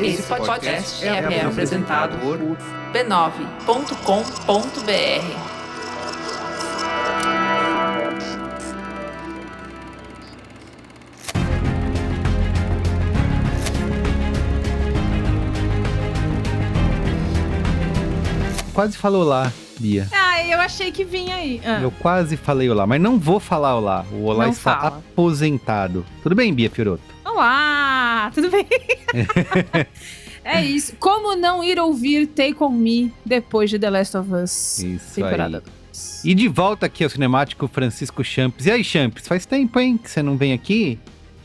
Esse podcast é apresentado por b9.com.br. Quase falou olá, Bia. Eu achei que vinha aí. Eu quase falei olá, mas não vou falar olá. O olá Não está fala. aposentado. Tudo bem, Bia Fiorotto? Olá, tudo bem? É isso. Como não ir ouvir Take On Me depois de The Last of Us? Isso temporada aí. 2. E de volta aqui ao cinemático Francisco Champs. E aí, Champs, faz tempo, hein, que você não vem aqui?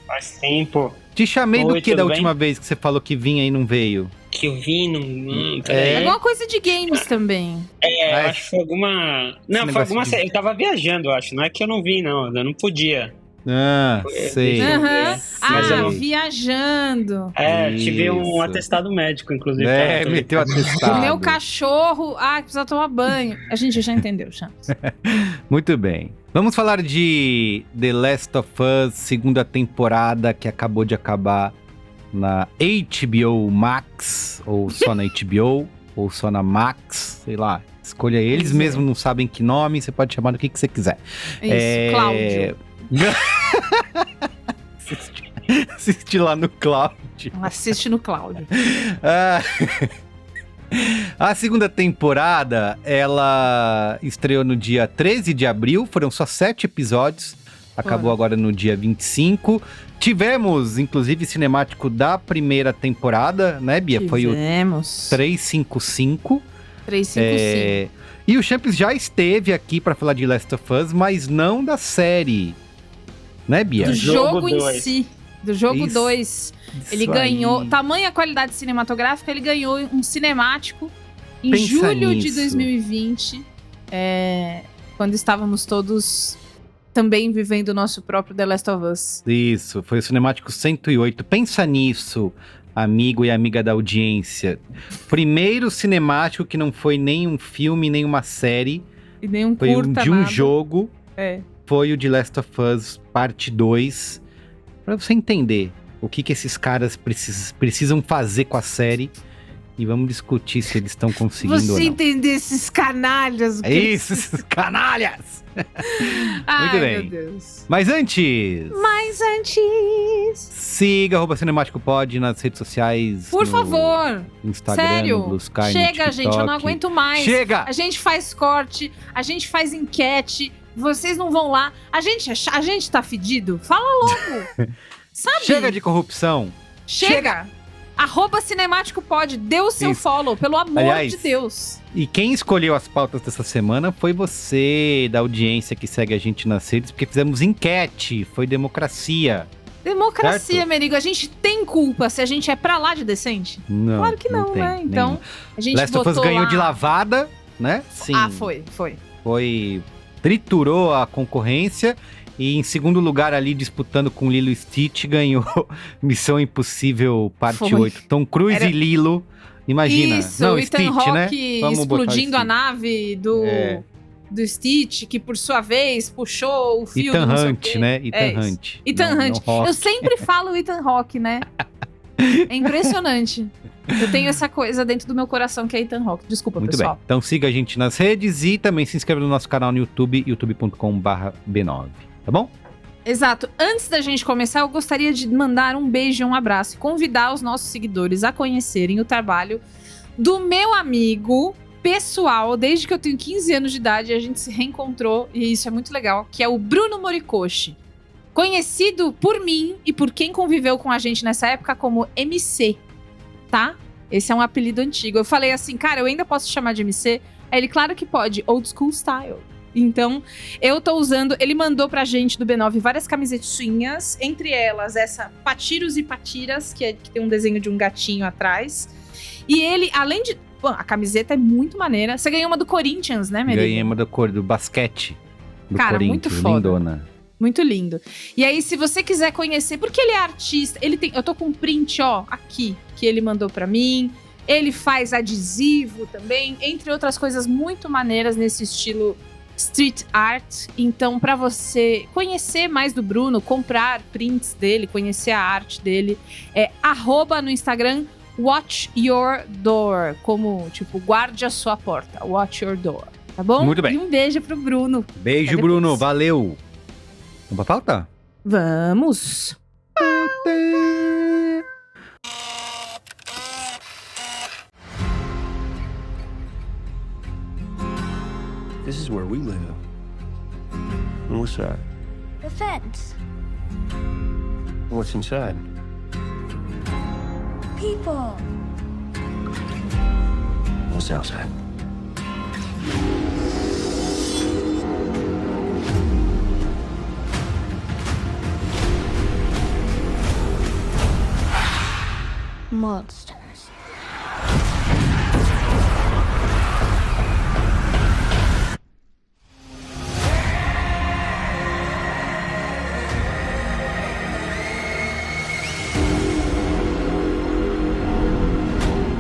Faz tempo Te chamei Oi, do que tudo da bem? última vez que você falou que vinha e não veio? que eu vi, não. É alguma coisa de games também. Eu Mas- acho que foi alguma. Não, foi negócio alguma. de- Eu tava viajando, eu acho. Não é que eu não vi, não. Eu não podia. Ah, sei. Deixa eu ver. Aham. Mas eu não- Viajando. Tive um Isso. atestado médico, inclusive. É, tá? meteu atestado. O meu cachorro, precisa tomar banho. A gente já entendeu, Champs. Muito bem. Vamos falar de The Last of Us, segunda temporada que acabou de acabar na HBO Max, ou só na HBO, ou só na Max, sei lá. Escolha eles Pois é. mesmos não sabem que nome, você pode chamar do que você quiser. Isso, Cláudio. Assiste lá no Cláudio. Assiste no Cláudio. Ah, a segunda temporada, ela estreou no dia 13 de abril, foram só 7 episódios, acabou agora no dia 25. Tivemos, inclusive, cinemático da primeira temporada, né, Bia? Foi o Tivemos. 355. 355. E o Champs já esteve aqui pra falar de Last of Us, mas não da série. Né, Bia? Do jogo Jogo em dois. si. Do jogo Isso. 2. Ele Isso ganhou, aí. tamanha qualidade cinematográfica, ele ganhou um cinemático em Pensa julho de nisso. 2020, quando estávamos todos também vivendo o nosso próprio The Last of Us. Isso, foi o cinemático 108. Pensa nisso, amigo e amiga da audiência. Primeiro cinemático que não foi nem um filme, nem uma série, E nem um foi curta, de um nada. jogo, É. foi o de Last of Us Parte 2. Pra você entender o que esses caras precisam fazer com a série. E vamos discutir se eles estão conseguindo ou Você não. entender esses canalhas. o que É eles- isso, esses canalhas! Ai, Muito bem. meu Deus. Mas antes, Mas antes... siga @CinemáticoPod nas redes sociais. Por no favor, Instagram, sério. no Blue Sky, no Chega, gente, eu não TikTok. aguento mais. Chega! A gente faz corte, a gente faz enquete, vocês não vão lá. A gente tá fedido? Fala logo. Sabe? Chega de corrupção. Chega. @CinemáticoPod, dê o seu Isso. follow, pelo amor Aliás, de Deus. E quem escolheu as pautas dessa semana foi você, da audiência que segue a gente nas redes, porque fizemos enquete, foi democracia. Democracia, Certo. Merigo. A gente tem culpa se a gente é pra lá de decente? Não, Claro que não, tem né? Então, nenhum. a gente Last of Us botou ganhou lá... de lavada, né? Sim. Foi. Triturou a concorrência. E em segundo lugar ali, disputando com Lilo e Stitch, ganhou Missão Impossível Parte Foi. 8. Tom Cruise Era- e Lilo. Imagina. Isso, Não, o Ethan Stitch, né? Hawke Vamos botar o explodindo a Stitch. nave do... É. Do Stitch, que por sua vez puxou o fio Ethan do não sei o Hunt, quê. né? Ethan É isso. Hunt. Ethan Não- Hunt. não Hawke. Eu sempre falo Ethan Hawke, né? É impressionante. Eu tenho essa coisa dentro do meu coração que é Ethan Hawke. Desculpa, Muito pessoal. bem. Então siga a gente nas redes e também se inscreva no nosso canal no YouTube, youtube.com/b9. Tá bom? Exato. Antes da gente começar, eu gostaria de mandar um beijo e um abraço e convidar os nossos seguidores a conhecerem o trabalho do meu amigo pessoal, desde que eu tenho 15 anos de idade, a gente se reencontrou e isso é muito legal, que é o Bruno Moricoshi. Conhecido por mim e por quem conviveu com a gente nessa época como MC, tá? Esse é um apelido antigo. Eu falei assim, cara, eu ainda posso te chamar de MC? Aí ele, claro que pode, old school style. Então, eu tô usando, ele mandou pra gente do B9 várias camisetinhas, entre elas essa Patiros e Patiras, que tem um desenho de um gatinho atrás. E ele, além de... Bom, a camiseta é muito maneira. Você ganhou uma do Corinthians, né, Merigo? Ganhei uma da cor do basquete. Do Cara, Corinthians, muito foda. lindona. Muito lindo. E aí, se você quiser conhecer, porque ele é artista, ele tem, eu tô com um print, ó, aqui, que ele mandou pra mim. Ele faz adesivo também, entre outras coisas muito maneiras nesse estilo street art. Então, pra você conhecer mais do Bruno, comprar prints dele, conhecer a arte dele, é @ no Instagram Watch Your Door, como, tipo, guarde a sua porta. Watch Your Door, tá bom? Muito bem. E um beijo pro Bruno. Beijo, Até Bruno. depois. Valeu. Vamos pra pauta? Vamos! This is where we live. And what's that? The fence. What's inside? People. What's outside? Monsters.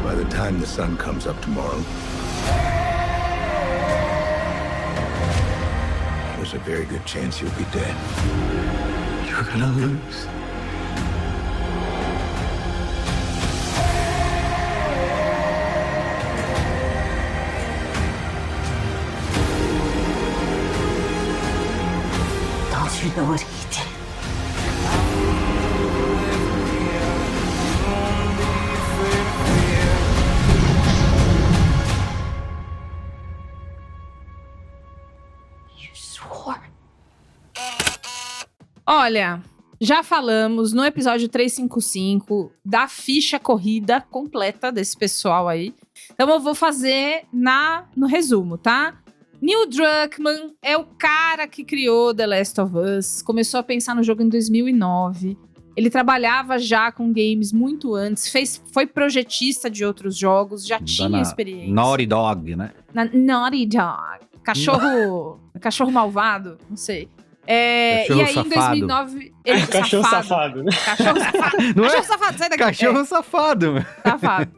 By the time the sun comes up tomorrow, there's a very good chance you'll be dead. You're gonna lose. Don't you know what he did? You swore. Olha, já falamos no episódio 355 da ficha corrida completa desse pessoal aí. Então eu vou fazer no resumo, tá? Neil Druckmann é o cara que criou The Last of Us. Começou a pensar no jogo em 2009. Ele trabalhava já com games muito antes. Foi projetista de outros jogos. Já tinha experiência. Naughty Dog, né? Naughty Dog. Cachorro malvado, não sei. Cachorro e aí, safado. em 2009... Ele, Cachorro safado, né? Cachorro safado. Não é? Cachorro safado, sai daqui. Cachorro safado. Safado.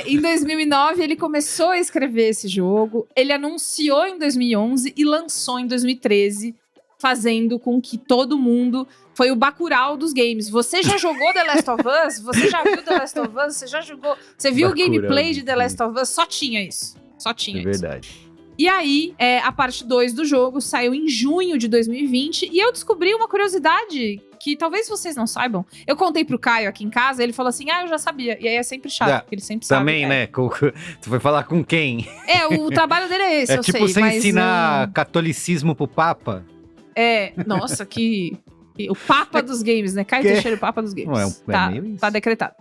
Em 2009, ele começou a escrever esse jogo. Ele anunciou em 2011 e lançou em 2013, fazendo com que todo mundo... Foi o Bacurau dos games. Você já jogou The Last of Us? Você já viu The Last of Us? Você já jogou? Você viu o Bacurau gameplay de dos The Last of Us? Só tinha isso. Só tinha É isso. verdade. E aí, a parte 2 do jogo saiu em junho de 2020. E eu descobri uma curiosidade que talvez vocês não saibam. Eu contei pro Caio aqui em casa, ele falou assim, eu já sabia. E aí é sempre chato, porque ele sempre sabe. Também, né? Tu foi falar com quem? O trabalho dele é esse, É eu tipo sei. você mas, ensinar catolicismo pro Papa. Nossa, o Papa dos games, né? Caio Que? Teixeira, o Papa dos games. Não, é meio isso. Tá decretado.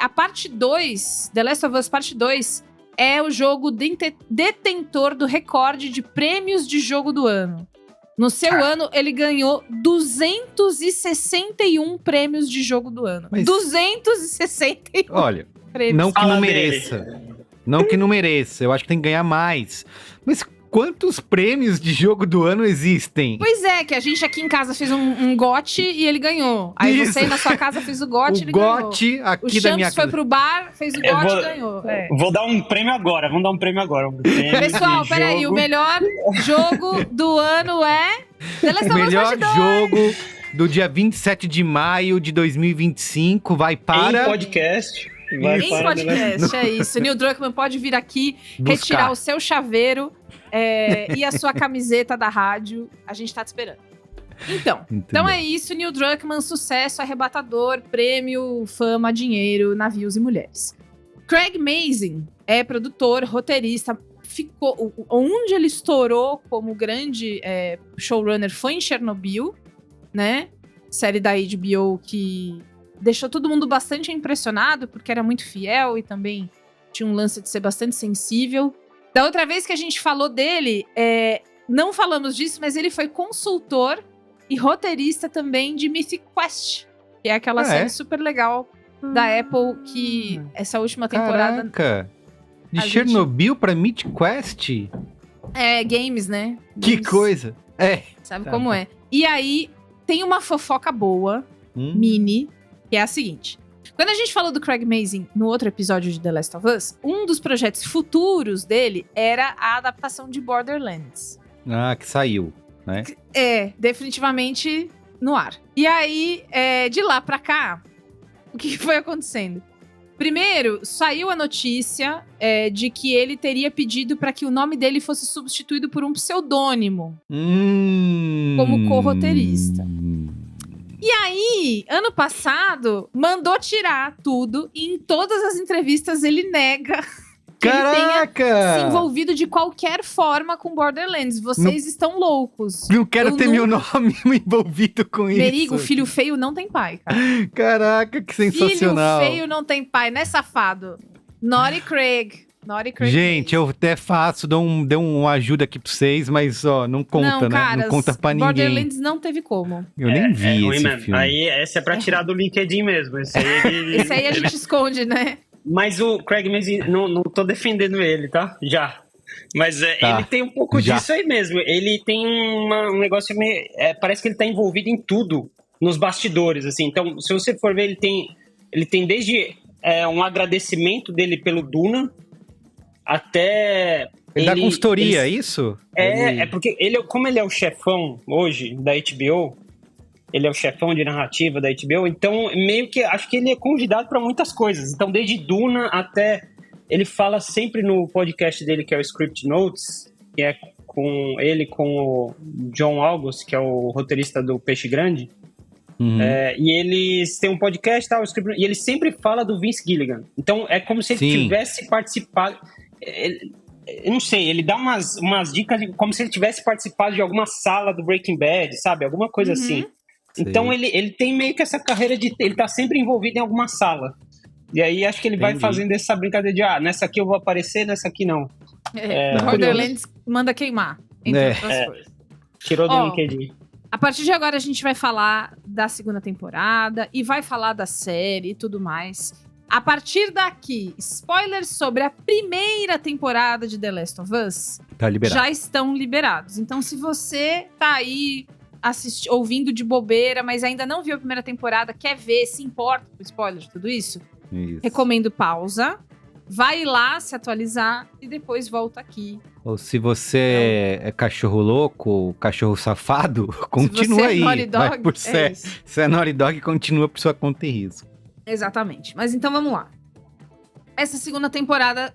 A parte 2, The Last of Us parte 2, é o jogo detentor do recorde de prêmios de jogo do ano. No seu ano, ele ganhou 261 prêmios de jogo do ano. Mas- 261 Olha, prêmios. não que Fala não dele. mereça. Não que não mereça. Eu acho que tem que ganhar mais. Mas quantos prêmios de jogo do ano existem? Pois é, que a gente aqui em casa fez um GOT e ele ganhou. Aí Isso. você aí na sua casa fez o GOT e O ele ganhou. GOT O aqui da minha Champs foi casa. pro bar, fez o Eu GOT vou- e ganhou. Vou dar um prêmio agora, vamos dar um prêmio agora. Um prêmio Pessoal, de peraí, jogo. o melhor jogo do ano é The Last O of Us melhor Part 2. jogo do dia 27 de maio de 2025 vai Em para podcast. Vai Em para podcast, é isso. Neil Druckmann pode vir aqui buscar. retirar o seu chaveiro e a sua camiseta da rádio. A gente tá te esperando. Então é isso, Neil Druckmann, sucesso arrebatador, prêmio, fama, dinheiro, navios e mulheres. Craig Mazin é produtor, roteirista, onde ele estourou como grande showrunner foi em Chernobyl, né? Série da HBO que deixou todo mundo bastante impressionado, porque era muito fiel e também tinha um lance de ser bastante sensível. Da outra vez que a gente falou dele, não falamos disso, mas ele foi consultor e roteirista também de Mythic Quest, que é aquela série super legal da Apple, que essa última temporada... Caraca! De a gente- Chernobyl pra Mythic Quest? Games, né? Que Games, coisa! Sabe Tá como bom. é. E aí, tem uma fofoca boa, mini, que é a seguinte. Quando a gente falou do Craig Mazin no outro episódio de The Last of Us, um dos projetos futuros dele era a adaptação de Borderlands. Ah, que saiu, né? Definitivamente no ar. E aí, de lá pra cá, o que foi acontecendo? Primeiro, saiu a notícia de que ele teria pedido para que o nome dele fosse substituído por um pseudônimo como co-roteirista. E aí, ano passado, mandou tirar tudo e em todas as entrevistas ele nega que ele tenha se envolvido de qualquer forma com Borderlands. Vocês estão loucos. Não quero ter meu nome envolvido com isso. Merigo, filho feio não tem pai, cara. Caraca, que sensacional. Filho feio não tem pai, né, safado? Naughty Craig. Gente, eu até faço, dou uma ajuda aqui pra vocês, mas ó, não conta, né? Não conta pra ninguém. Borderlands não teve como. Eu nem vi esse filme. Aí essa é pra tirar do LinkedIn mesmo. Esse aí a gente esconde, né? Mas o Craig Mazin, não tô defendendo ele, tá? Já. Mas ele tem um pouco disso aí mesmo. Ele tem um negócio meio... parece que ele tá envolvido em tudo nos bastidores, assim. Então, se você for ver, ele tem desde um agradecimento dele pelo Duna, até... Ele dá consultoria, isso? Porque como ele é o chefão hoje da HBO, ele é o chefão de narrativa da HBO, então meio que acho que ele é convidado para muitas coisas. Então, desde Duna até... Ele fala sempre no podcast dele, que é o Script Notes, que é com o John August, que é o roteirista do Peixe Grande. E eles têm um podcast, e ele sempre fala do Vince Gilligan. Então, é como se ele tivesse participado... Eu não sei, ele dá umas dicas como se ele tivesse participado de alguma sala do Breaking Bad, sabe? Alguma coisa assim. Então ele tem meio que essa carreira de... Ele tá sempre envolvido em alguma sala. E aí acho que ele vai fazendo essa brincadeira de nessa aqui eu vou aparecer, nessa aqui não. Borderlands manda queimar, entre outras coisas. Tirou do LinkedIn. A partir de agora a gente vai falar da segunda temporada e vai falar da série e tudo mais. A partir daqui, spoilers sobre a primeira temporada de The Last of Us já estão liberados. Então, se você tá aí ouvindo de bobeira, mas ainda não viu a primeira temporada, quer ver, se importa com spoilers de tudo isso, recomendo pausa, vai lá se atualizar e depois volta aqui. Ou se você é cachorro louco, cachorro safado, continua aí. Naughty Dog, vai por se é Naughty Dog, continua por sua conta e risco. Exatamente. Mas então vamos lá. Essa segunda temporada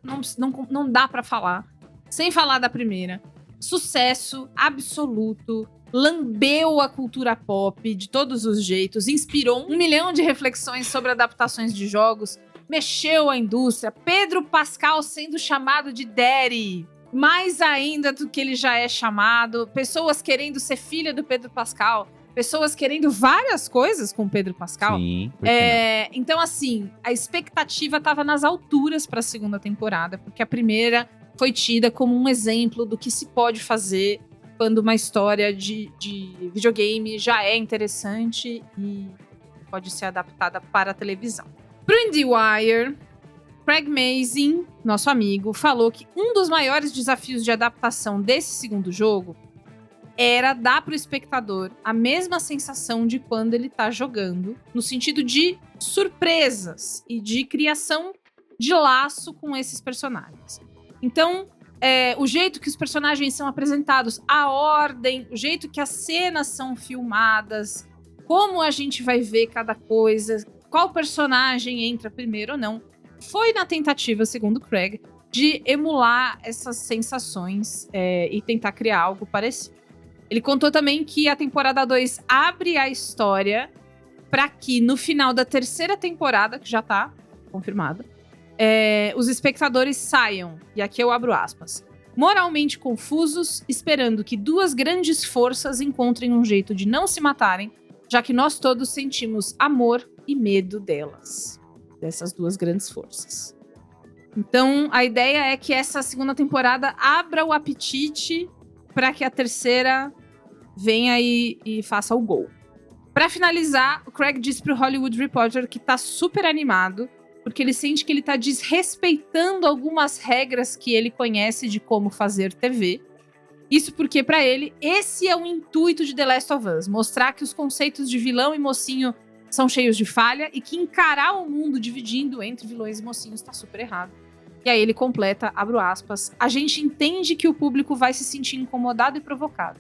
não dá pra falar sem falar da primeira. Sucesso absoluto. Lambeu a cultura pop de todos os jeitos. Inspirou 1 milhão de reflexões sobre adaptações de jogos. Mexeu a indústria. Pedro Pascal sendo chamado de Daddy. Mais ainda do que ele já é chamado. Pessoas querendo ser filha do Pedro Pascal. Pessoas querendo várias coisas com o Pedro Pascal. Sim, então, assim, a expectativa estava nas alturas para a segunda temporada, porque a primeira foi tida como um exemplo do que se pode fazer quando uma história de videogame já é interessante e pode ser adaptada para a televisão. Pro IndieWire, Craig Mazin, nosso amigo, falou que um dos maiores desafios de adaptação desse segundo jogo era dar pro espectador a mesma sensação de quando ele tá jogando, no sentido de surpresas e de criação de laço com esses personagens. Então, o jeito que os personagens são apresentados, a ordem, o jeito que as cenas são filmadas, como a gente vai ver cada coisa, qual personagem entra primeiro ou não, foi na tentativa, segundo Craig, de emular essas sensações e tentar criar algo parecido. Ele contou também que a temporada 2 abre a história para que no final da terceira temporada, que já tá confirmada, os espectadores saiam, e aqui eu abro aspas, moralmente confusos, esperando que duas grandes forças encontrem um jeito de não se matarem, já que nós todos sentimos amor e medo delas, dessas duas grandes forças. Então, a ideia é que essa segunda temporada abra o apetite para que a terceira venha e faça o gol. Para finalizar, o Craig disse pro Hollywood Reporter que tá super animado, porque ele sente que ele tá desrespeitando algumas regras que ele conhece de como fazer TV. Isso porque, para ele, esse é o intuito de The Last of Us, mostrar que os conceitos de vilão e mocinho são cheios de falha e que encarar o mundo dividindo entre vilões e mocinhos tá super errado. E aí ele completa, abro aspas, a gente entende que o público vai se sentir incomodado e provocado.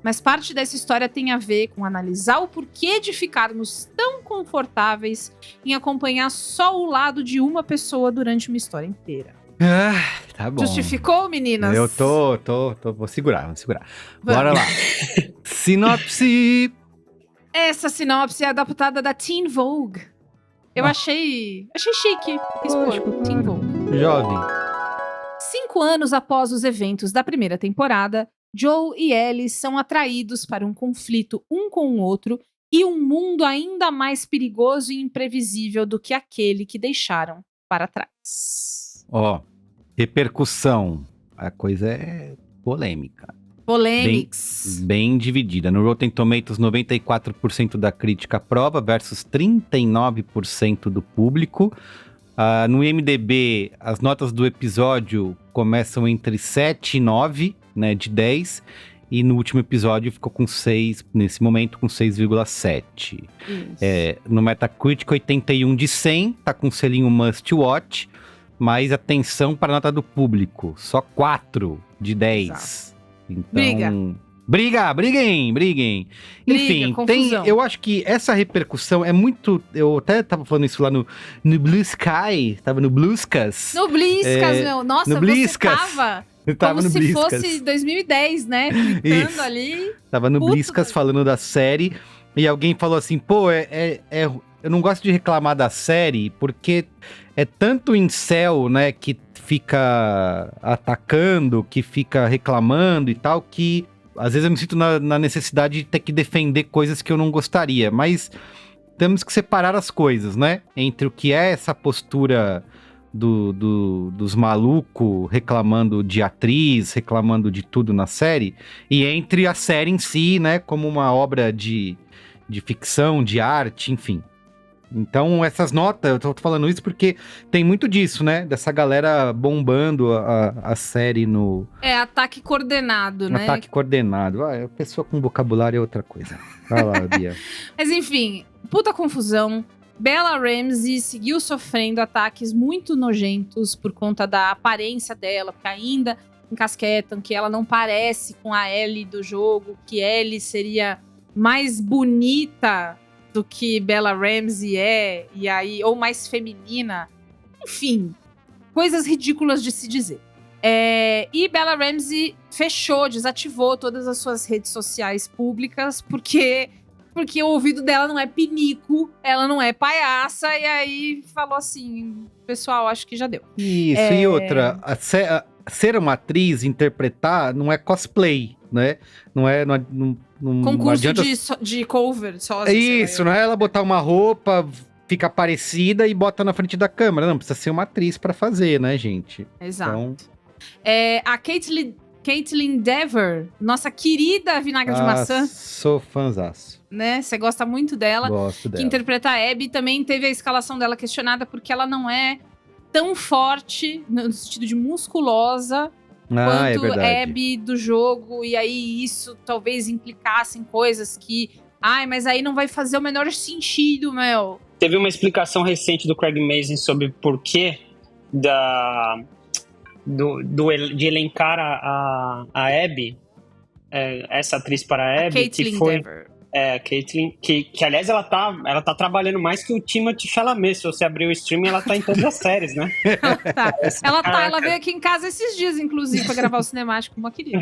Mas parte dessa história tem a ver com analisar o porquê de ficarmos tão confortáveis em acompanhar só o lado de uma pessoa durante uma história inteira. Tá bom. Justificou, meninas? Eu tô. Vou segurar. Vamos. Bora lá. Sinopse. Essa sinopse é adaptada da Teen Vogue. Eu achei chique. Lógico, Teen Vogue. Jovem. 5 anos após os eventos da primeira temporada, Joel e Ellie são atraídos para um conflito um com o outro e um mundo ainda mais perigoso e imprevisível do que aquele que deixaram para trás. Ó, repercussão. A coisa é polêmica. Polêmics. Bem dividida. No Rotten Tomatoes, 94% da crítica aprova versus 39% do público. No IMDb, as notas do episódio começam entre 7 e 9, né, de 10. E no último episódio ficou com 6, nesse momento, com 6,7. No Metacritic, 81 de 100, tá com o selinho Must Watch. Mas atenção para a nota do público, só 4 de 10. Exato. Então, briguem. Enfim, confusão. eu acho que essa repercussão é muito... Eu até tava falando isso lá no Blue Sky, tava no Bluscas. No Bliscas, meu. Nossa, no Bliscas. você tava Tava como no se Bliscas. fosse 2010, né? Clicando Isso. ali. Tava no Puta, Bliscas velho. falando da série, e alguém falou assim, pô, eu não gosto de reclamar da série, porque é tanto incel, né, que fica atacando, que fica reclamando e tal, que às vezes eu me sinto na necessidade de ter que defender coisas que eu não gostaria, mas temos que separar as coisas, né, entre o que é essa postura dos malucos reclamando de atriz, reclamando de tudo na série, e entre a série em si, né, como uma obra de ficção, de arte, enfim. Então, essas notas, eu tô falando isso porque tem muito disso, né? Dessa galera bombando a série no... Ataque coordenado, né? Ataque coordenado. A pessoa com vocabulário é outra coisa. Vai lá, Bia. Mas enfim, puta confusão. Bella Ramsey seguiu sofrendo ataques muito nojentos por conta da aparência dela, porque ainda encasquetam que ela não parece com a Ellie do jogo, que Ellie seria mais bonita do que Bella Ramsey é, e aí, ou mais feminina. Enfim, coisas ridículas de se dizer. E Bella Ramsey desativou todas as suas redes sociais públicas, porque o ouvido dela não é pinico, ela não é palhaça, e aí falou assim, pessoal, acho que já deu. Isso, e outra, ser uma atriz, interpretar, não é cosplay, né? Concurso não adianta... de cover, só. É isso, não é ela botar uma roupa, fica parecida e bota na frente da câmera. Não, precisa ser uma atriz pra fazer, né, gente? Exato. Então... A Caitlin Dever, nossa querida vinagre de maçã, Sou fãzaço. né? Você gosta muito dela. Gosto Que dela. interpreta a Abby, também teve a escalação dela questionada porque ela não é tão forte, no sentido de musculosa, É quanto verdade. Abby do jogo, e aí isso talvez implicasse em coisas que... mas aí não vai fazer o menor sentido, meu. Teve uma explicação recente do Craig Mazin sobre o porquê de elencar a Abby, essa atriz para a Abby, Caitlin que foi... Dever. Caitlin, que aliás ela tá trabalhando mais que o Timothée Chalamet. Se você abrir o streaming, ela tá em todas as séries, né? Ela veio aqui em casa esses dias, inclusive, pra gravar o cinemático, como querida.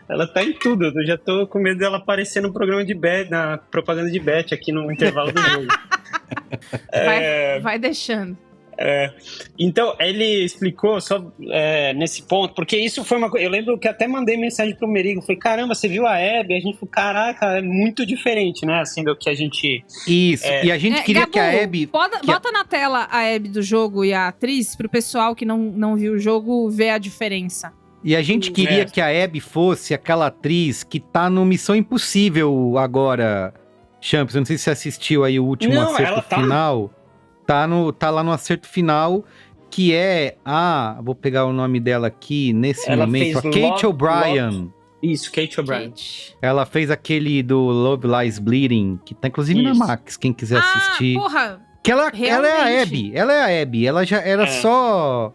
Ela tá em tudo. Eu já tô com medo dela aparecer no programa de Bet, na propaganda de Bet aqui no intervalo do jogo. Vai deixando. Então, ele explicou só nesse ponto, porque isso foi uma coisa. Eu lembro que até mandei mensagem pro Merigo. Falei, caramba, você viu a Abby? A gente falou, caraca, é muito diferente, né? Assim, do que a gente. Isso, e a gente queria Gabu, que a Abby... Bota na tela a Abby do jogo e a atriz, pro pessoal que não viu o jogo ver a diferença. E a gente queria que a Abby fosse aquela atriz que tá no Missão Impossível agora, Champs. Eu não sei se você assistiu aí o último acerto final. Tá lá no acerto final, que é vou pegar o nome dela aqui nesse momento, a Kate O'Brien. Isso, Kate O'Brien. Ela fez aquele do Love Lies Bleeding, que tá inclusive na Max, quem quiser assistir. Porra! Que ela é a Abby, ela já era só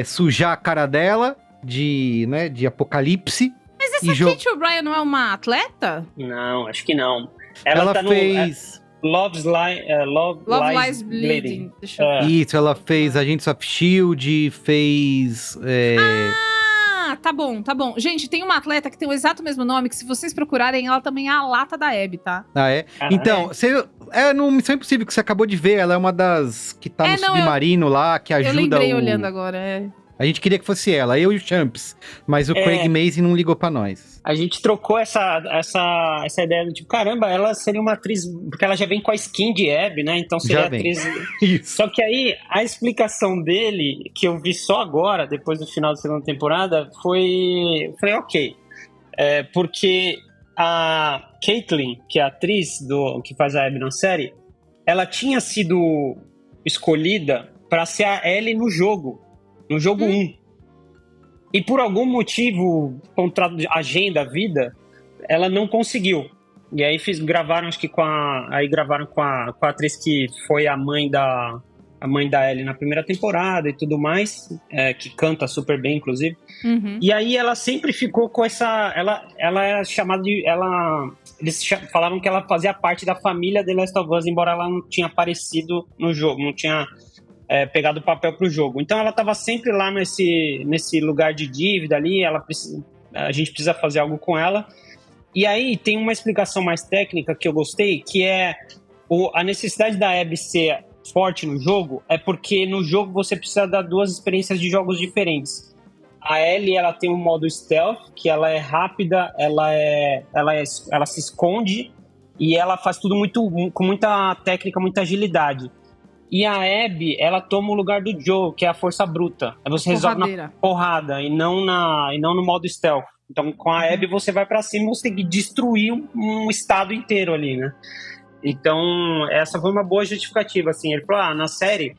sujar a cara dela de Apocalipse. Mas é Essa Kate O'Brien não é uma atleta? Não, acho que não. Ela tá fez... Love Lies Bleeding. Deixa eu... Isso, ela fez Agents of S.H.I.E.L.D., fez... tá bom. Gente, tem uma atleta que tem o exato mesmo nome, que se vocês procurarem, ela também é a lata da Abby, tá? Ah, é? Então, você... no Missão Impossível que você acabou de ver, ela é uma das que tá no submarino lá, que ajuda eu lembrei olhando agora, A gente queria que fosse ela, eu e o Champs, mas o Craig Mazin não ligou pra nós. A gente trocou essa ideia do tipo, caramba, ela seria uma atriz, porque ela já vem com a skin de Abby, né? Então seria atriz. Isso. Só que aí a explicação dele, que eu vi só agora, depois do final da segunda temporada, foi ok. Porque a Caitlyn, que é a atriz que faz a Abby na série, ela tinha sido escolhida pra ser a Ellie no jogo 1. E por algum motivo, contrato de agenda, vida, ela não conseguiu. E aí gravaram, acho que gravaram com a atriz que foi a mãe da Ellie na primeira temporada e tudo mais, que canta super bem, inclusive. Uhum. E aí ela sempre ficou com essa... Ela era chamada de... Eles falaram que ela fazia parte da família The Last of Us, embora ela não tinha aparecido no jogo, não tinha... pegado o papel pro jogo. Então ela tava sempre lá nesse lugar de dívida ali, a gente precisa fazer algo com ela. E aí tem uma explicação mais técnica que eu gostei, que é a necessidade da Abby ser forte no jogo, é porque no jogo você precisa dar 2 experiências de jogos diferentes. A Ellie, ela tem um modo stealth, que ela é rápida, ela se esconde e ela faz tudo com muita técnica, muita agilidade. E a Abby, ela toma o lugar do Joe, que é a força bruta. Você resolve na porrada e não no modo stealth. Então, com a Abby, você vai pra cima e você tem que destruir um estado inteiro ali, né? Então, essa foi uma boa justificativa, assim. Ele falou, na série,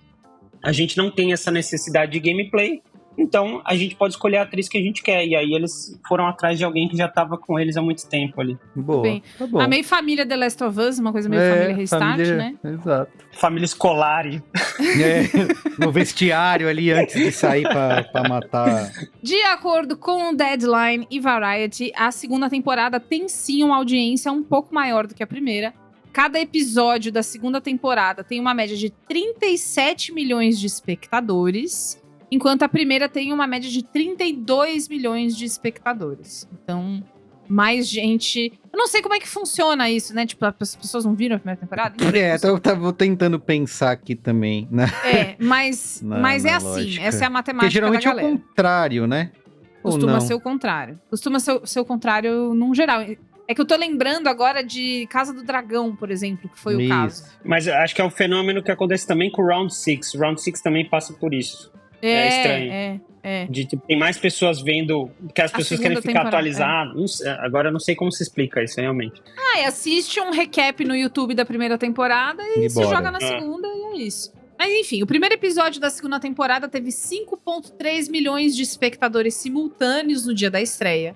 a gente não tem essa necessidade de gameplay, então a gente pode escolher a atriz que a gente quer. E aí eles foram atrás de alguém que já tava com eles há muito tempo ali. Boa, bem, tá bom. A meio família The Last of Us, uma coisa meio família Restart, né? Exato. Família escolar. No vestiário ali, antes de sair pra matar. De acordo com Deadline e Variety, a segunda temporada tem sim uma audiência um pouco maior do que a primeira. Cada episódio da segunda temporada tem uma média de 37 milhões de espectadores, enquanto a primeira tem uma média de 32 milhões de espectadores. Então, mais gente... Eu não sei como é que funciona isso, né? Tipo, as pessoas não viram a primeira temporada? Eu tava tentando pensar aqui também, né? Mas é assim. lógica. Essa é a matemática Porque geralmente da galera. é o contrário, né? Costuma ser o contrário. Costuma ser o contrário num geral. É que eu tô lembrando agora de Casa do Dragão, por exemplo, que foi o caso. Mas acho que é um fenômeno que acontece também com o Round 6. Round 6 também passa por isso. É estranho. Tem mais pessoas vendo, porque as pessoas querem ficar atualizadas. Agora eu não sei como se explica isso realmente. Assiste um recap no YouTube da primeira temporada e se joga na segunda e é isso. Mas enfim, o primeiro episódio da segunda temporada teve 5,3 milhões de espectadores simultâneos no dia da estreia.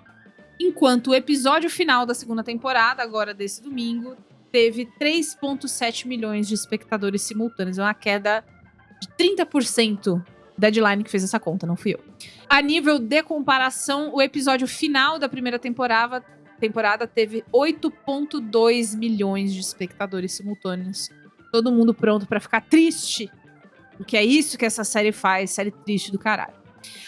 Enquanto o episódio final da segunda temporada, agora desse domingo, teve 3,7 milhões de espectadores simultâneos. É uma queda de 30%. Deadline que fez essa conta, não fui eu. A nível de comparação, o episódio final da primeira temporada teve 8,2 milhões de espectadores simultâneos. Todo mundo pronto pra ficar triste. Porque é isso que essa série faz, série triste do caralho.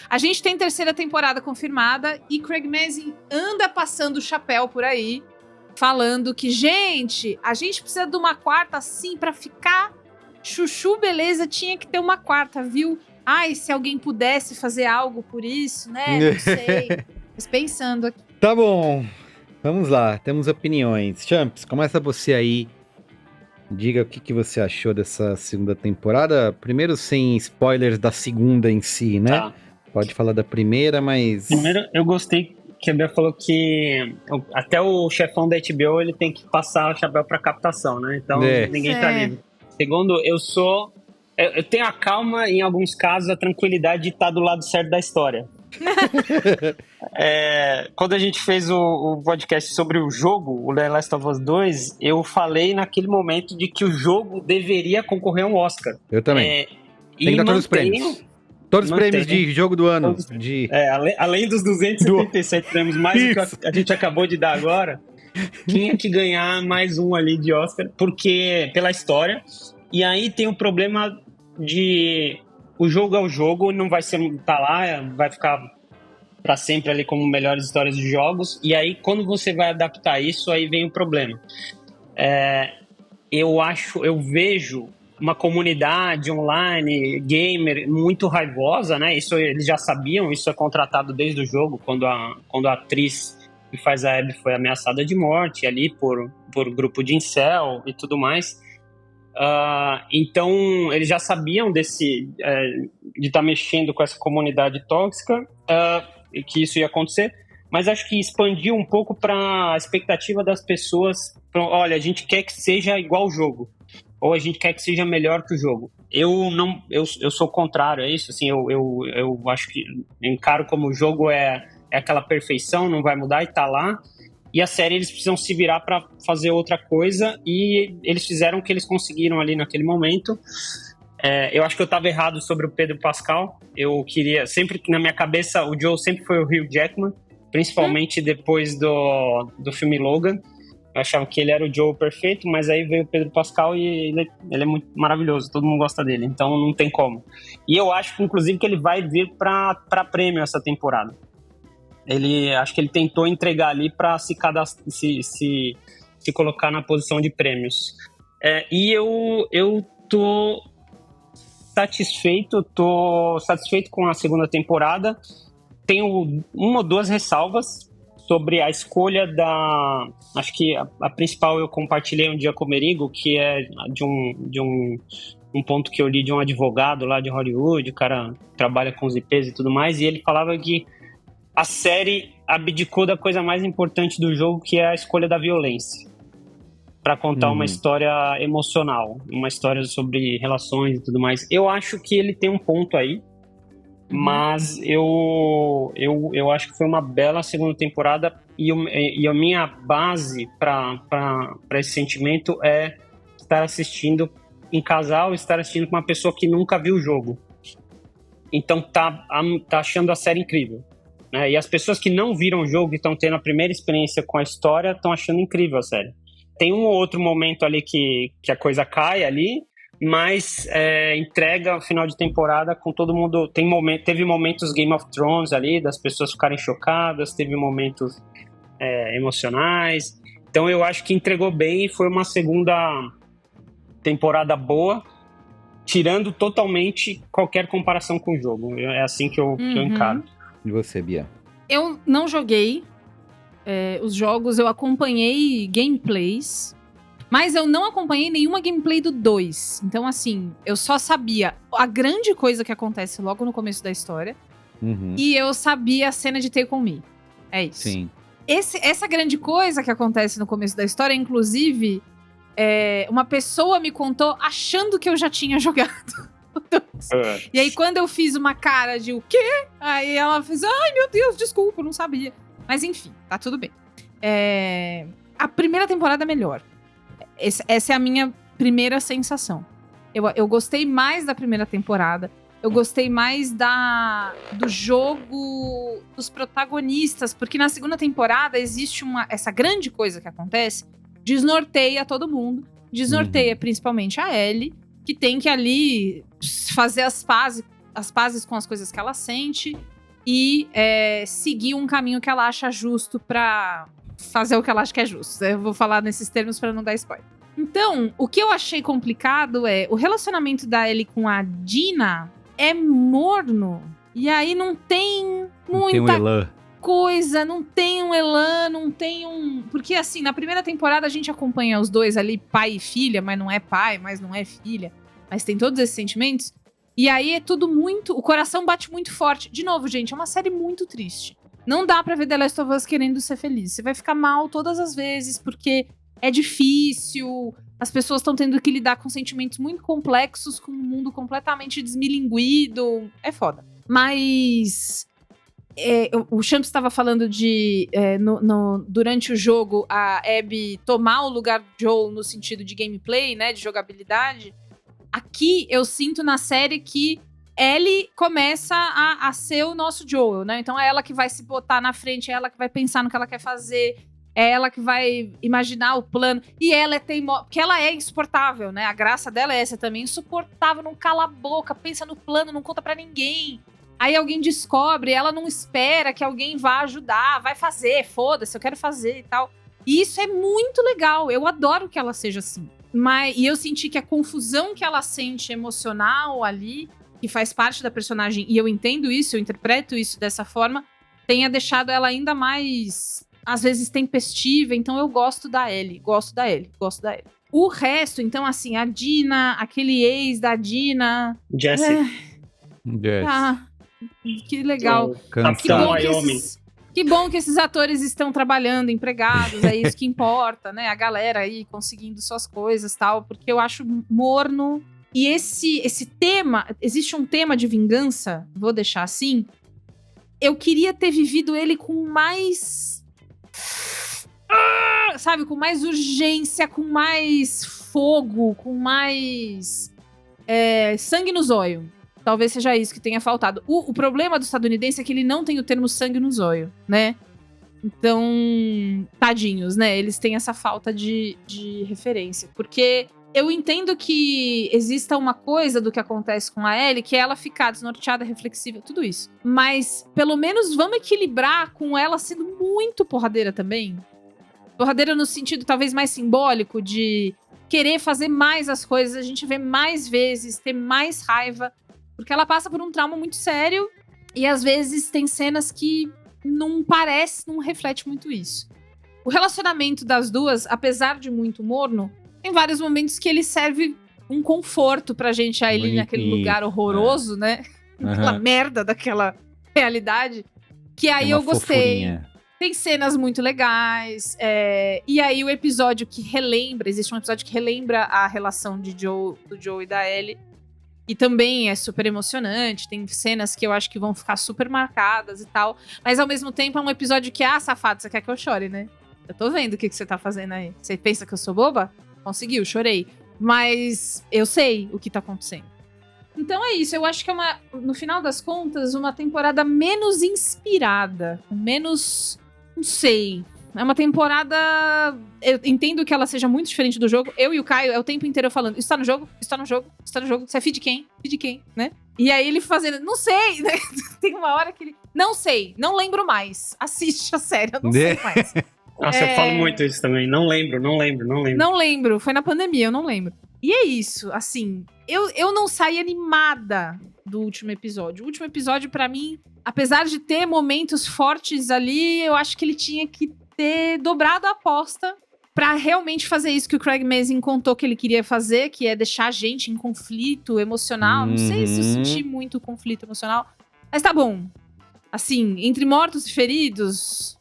A gente tem terceira temporada confirmada e Craig Mazin anda passando o chapéu por aí, falando que, gente, a gente precisa de uma quarta sim pra ficar chuchu, beleza, tinha que ter uma quarta, viu? Ai, se alguém pudesse fazer algo por isso, né? Não sei. Mas pensando aqui. Tá bom. Vamos lá, temos opiniões. Champs, começa você aí. Diga o que você achou dessa segunda temporada. Primeiro, sem spoilers da segunda em si, né? Tá. Pode falar da primeira, mas... Primeiro, eu gostei que a Bia falou que até o chefão da HBO, ele tem que passar o chapéu pra captação, né? Então, ninguém tá livre. Segundo, eu tenho a calma, em alguns casos, a tranquilidade de estar do lado certo da história. Quando a gente fez o podcast sobre o jogo, o The Last of Us 2, eu falei naquele momento de que o jogo deveria concorrer a um Oscar. Eu também. Tem que dar todos os prêmios. Todos os prêmios Mantém. de jogo do ano. Todos- De... Além dos 277 prêmios, mais o que a gente acabou de dar agora, tinha que ganhar mais um ali de Oscar, porque pela história. E aí tem o problema de o jogo é o jogo, não vai ser tá lá, vai ficar para sempre ali como melhores histórias de jogos. E aí quando você vai adaptar isso, aí vem o problema. Eu vejo uma comunidade online, gamer, muito raivosa, né? Isso eles já sabiam, isso é contratado desde o jogo, quando a atriz que faz a Abby foi ameaçada de morte ali por grupo de incel e tudo mais. Então, eles já sabiam de estar mexendo com essa comunidade tóxica, e que isso ia acontecer, mas acho que expandiu um pouco para a expectativa das pessoas. Olha, a gente quer que seja igual ao jogo, ou a gente quer que seja melhor que o jogo. Eu sou contrário a isso, assim, eu acho que encaro como o jogo é aquela perfeição, não vai mudar e tá lá. E a série eles precisam se virar para fazer outra coisa, e eles fizeram o que eles conseguiram ali naquele momento. Eu acho que eu estava errado sobre o Pedro Pascal. Eu queria, sempre na minha cabeça, o Joe sempre foi o Hugh Jackman, principalmente depois do filme Logan. Eu achava que ele era o Joe perfeito, mas aí veio o Pedro Pascal e ele é muito maravilhoso, todo mundo gosta dele, então não tem como. E eu acho que, inclusive, que ele vai vir para prêmio essa temporada. Acho que ele tentou entregar ali para se colocar na posição de prêmios. E eu tô satisfeito com a segunda temporada. Tenho uma ou duas ressalvas sobre a escolha acho que a principal eu compartilhei um dia com o Merigo, que é de um ponto que eu li de um advogado lá de Hollywood. O cara trabalha com os IPs e tudo mais, e ele falava que a série abdicou da coisa mais importante do jogo, que é a escolha da violência, para contar uma história emocional, uma história sobre relações e tudo mais. Eu acho que ele tem um ponto aí, mas eu acho que foi uma bela segunda temporada, e a minha base para esse sentimento é estar assistindo em casal, estar assistindo com uma pessoa que nunca viu o jogo. Então tá achando a série incrível. E as pessoas que não viram o jogo e estão tendo a primeira experiência com a história estão achando incrível a série. Tem um ou outro momento ali que a coisa cai ali, mas entrega o final de temporada com todo mundo. Teve momentos Game of Thrones ali, das pessoas ficarem chocadas, teve momentos emocionais. Então eu acho que entregou bem, e foi uma segunda temporada boa, tirando totalmente qualquer comparação com o jogo. É assim que eu encaro. E você, Bia? Eu não joguei os jogos, eu acompanhei gameplays, mas eu não acompanhei nenhuma gameplay do 2. Então, assim, eu só sabia a grande coisa que acontece logo no começo da história, e eu sabia a cena de Take On Me. É isso. Sim. Essa grande coisa que acontece no começo da história, inclusive, uma pessoa me contou achando que eu já tinha jogado. E aí, quando eu fiz uma cara de o quê? Aí ela fez, ai meu Deus, desculpa, não sabia. Mas enfim, tá tudo bem. A primeira temporada é melhor. Essa é a minha primeira sensação. Eu gostei mais da primeira temporada. Eu gostei mais do jogo dos protagonistas. Porque na segunda temporada existe essa grande coisa que acontece. Desnorteia todo mundo. Desnorteia principalmente a Ellie, que tem que ali fazer as pazes com as coisas que ela sente e seguir um caminho que ela acha justo pra fazer o que ela acha que é justo. Eu vou falar nesses termos pra não dar spoiler. Então, o que eu achei complicado é o relacionamento da Ellie com a Dina é morno. E aí não tem muita coisa, não tem um elan, não tem um... Porque assim, na primeira temporada a gente acompanha os dois ali, pai e filha, mas não é pai, mas não é filha. Mas tem todos esses sentimentos. E aí é tudo muito... O coração bate muito forte. De novo, gente, é uma série muito triste. Não dá pra ver The Last of Us querendo ser feliz. Você vai ficar mal todas as vezes, porque é difícil. As pessoas estão tendo que lidar com sentimentos muito complexos, com um mundo completamente desmilinguido. É foda. Mas... o Champs estava falando de durante o jogo a Abby tomar o lugar do Joel no sentido de gameplay, né, de jogabilidade. Aqui eu sinto na série que Ellie começa a ser o nosso Joel, né? Então é ela que vai se botar na frente, é ela que vai pensar no que ela quer fazer, é ela que vai imaginar o plano. E ela é teimosa, porque ela é insuportável, né? A graça dela é essa também, insuportável, não cala a boca, pensa no plano, não conta pra ninguém. Aí alguém descobre, ela não espera que alguém vá ajudar, vai fazer, foda-se, eu quero fazer e tal. E isso é muito legal, eu adoro que ela seja assim. E eu senti que a confusão que ela sente emocional ali, que faz parte da personagem, e eu entendo isso, eu interpreto isso dessa forma, tenha deixado ela ainda mais, às vezes, tempestiva. Então eu gosto da Ellie. O resto, então, assim, a Dina, aquele ex da Dina... Jesse. Ah, que legal. Capitão Que Wyoming. que bom que esses atores estão trabalhando, empregados, é isso que importa, né? A galera aí conseguindo suas coisas e tal, porque eu acho morno. E esse tema, existe um tema de vingança, vou deixar assim. Eu queria ter vivido ele com mais... sabe? Com mais urgência, com mais fogo, com mais sangue no zóio. Talvez seja isso que tenha faltado. O problema do estadunidense é que ele não tem o termo sangue no zóio, né? Então, tadinhos, né? Eles têm essa falta de referência. Porque eu entendo que exista uma coisa do que acontece com a Ellie, que é ela ficar desnorteada, reflexiva, tudo isso. Mas, pelo menos, vamos equilibrar com ela sendo muito porradeira também. Porradeira no sentido, talvez, mais simbólico, de querer fazer mais as coisas, a gente vê mais vezes, ter mais raiva. Porque ela passa por um trauma muito sério e, às vezes, tem cenas que não reflete muito isso. O relacionamento das duas, apesar de muito morno, tem vários momentos que ele serve um conforto pra gente ali naquele lugar horroroso, né? Aquela merda daquela realidade. Que aí eu gostei. Fofurinha. Tem cenas muito legais. E aí o episódio que relembra... Existe um episódio que relembra a relação do Joe e da Ellie. E também é super emocionante. Tem cenas que eu acho que vão ficar super marcadas e tal. Mas ao mesmo tempo é um episódio que, safado, você quer que eu chore, né? Eu tô vendo o que você tá fazendo aí. Você pensa que eu sou boba? Conseguiu, chorei. Mas eu sei o que tá acontecendo. Então é isso. Eu acho que é no final das contas, uma temporada menos inspirada. Menos... Não sei. É uma temporada... Eu entendo que ela seja muito diferente do jogo. Eu e o Caio, o tempo inteiro falando, isso tá no jogo, isso tá no jogo, isso tá no jogo. Você é filho de quem? Filho de quem, né? E aí ele fazendo, não sei, né? Tem uma hora que ele... Não sei, não lembro mais. Assiste a série, eu não sei mais. Nossa, eu falo muito isso também. Não lembro. Não lembro, foi na pandemia, eu não lembro. E é isso, assim, eu não saí animada do último episódio. O último episódio, pra mim, apesar de ter momentos fortes ali, eu acho que ele tinha que ter dobrado a aposta pra realmente fazer isso que o Craig Mazin contou que ele queria fazer, que é deixar a gente em conflito emocional. Não sei se eu senti muito conflito emocional, mas tá bom. Assim, entre mortos e feridos,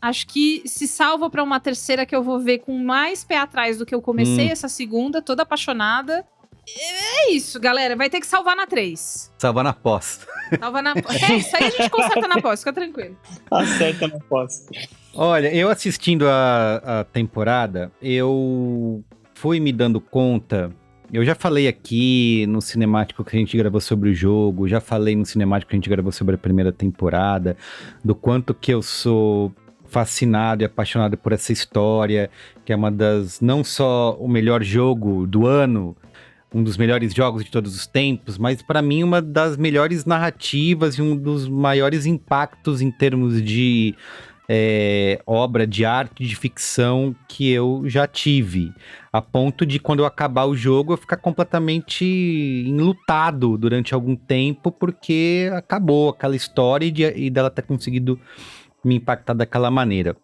acho que se salva pra uma terceira que eu vou ver com mais pé atrás do que eu comecei essa segunda, toda apaixonada. É isso, galera. Vai ter que salvar na 3. Salvar na aposta. Salvar na... isso aí a gente conserta na pós, fica tranquilo. Acerta na aposta. Olha, eu assistindo a temporada, eu fui me dando conta... Eu já falei aqui no cinemático que a gente gravou sobre o jogo, já falei no cinemático que a gente gravou sobre a primeira temporada, do quanto que eu sou fascinado e apaixonado por essa história, que é uma das... não só o melhor jogo do ano, um dos melhores jogos de todos os tempos, mas para mim uma das melhores narrativas e um dos maiores impactos em termos de obra de arte, de ficção que eu já tive. A ponto de quando eu acabar o jogo eu ficar completamente enlutado durante algum tempo, porque acabou aquela história e dela ter conseguido me impactar daquela maneira.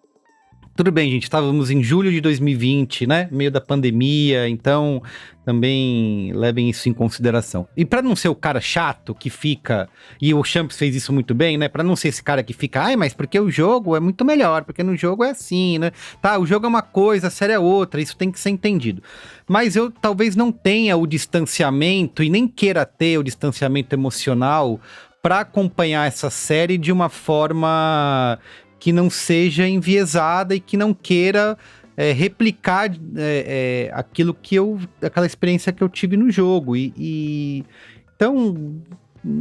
Tudo bem, gente, estávamos em julho de 2020, né? Meio da pandemia, então também levem isso em consideração. E para não ser o cara chato que fica, e o Champs fez isso muito bem, né? Para não ser esse cara que fica, mas porque o jogo é muito melhor, porque no jogo é assim, né? Tá, o jogo é uma coisa, a série é outra, isso tem que ser entendido. Mas eu talvez não tenha o distanciamento, e nem queira ter o distanciamento emocional para acompanhar essa série de uma forma que não seja enviesada e que não queira replicar aquilo aquela experiência que eu tive no jogo. Então,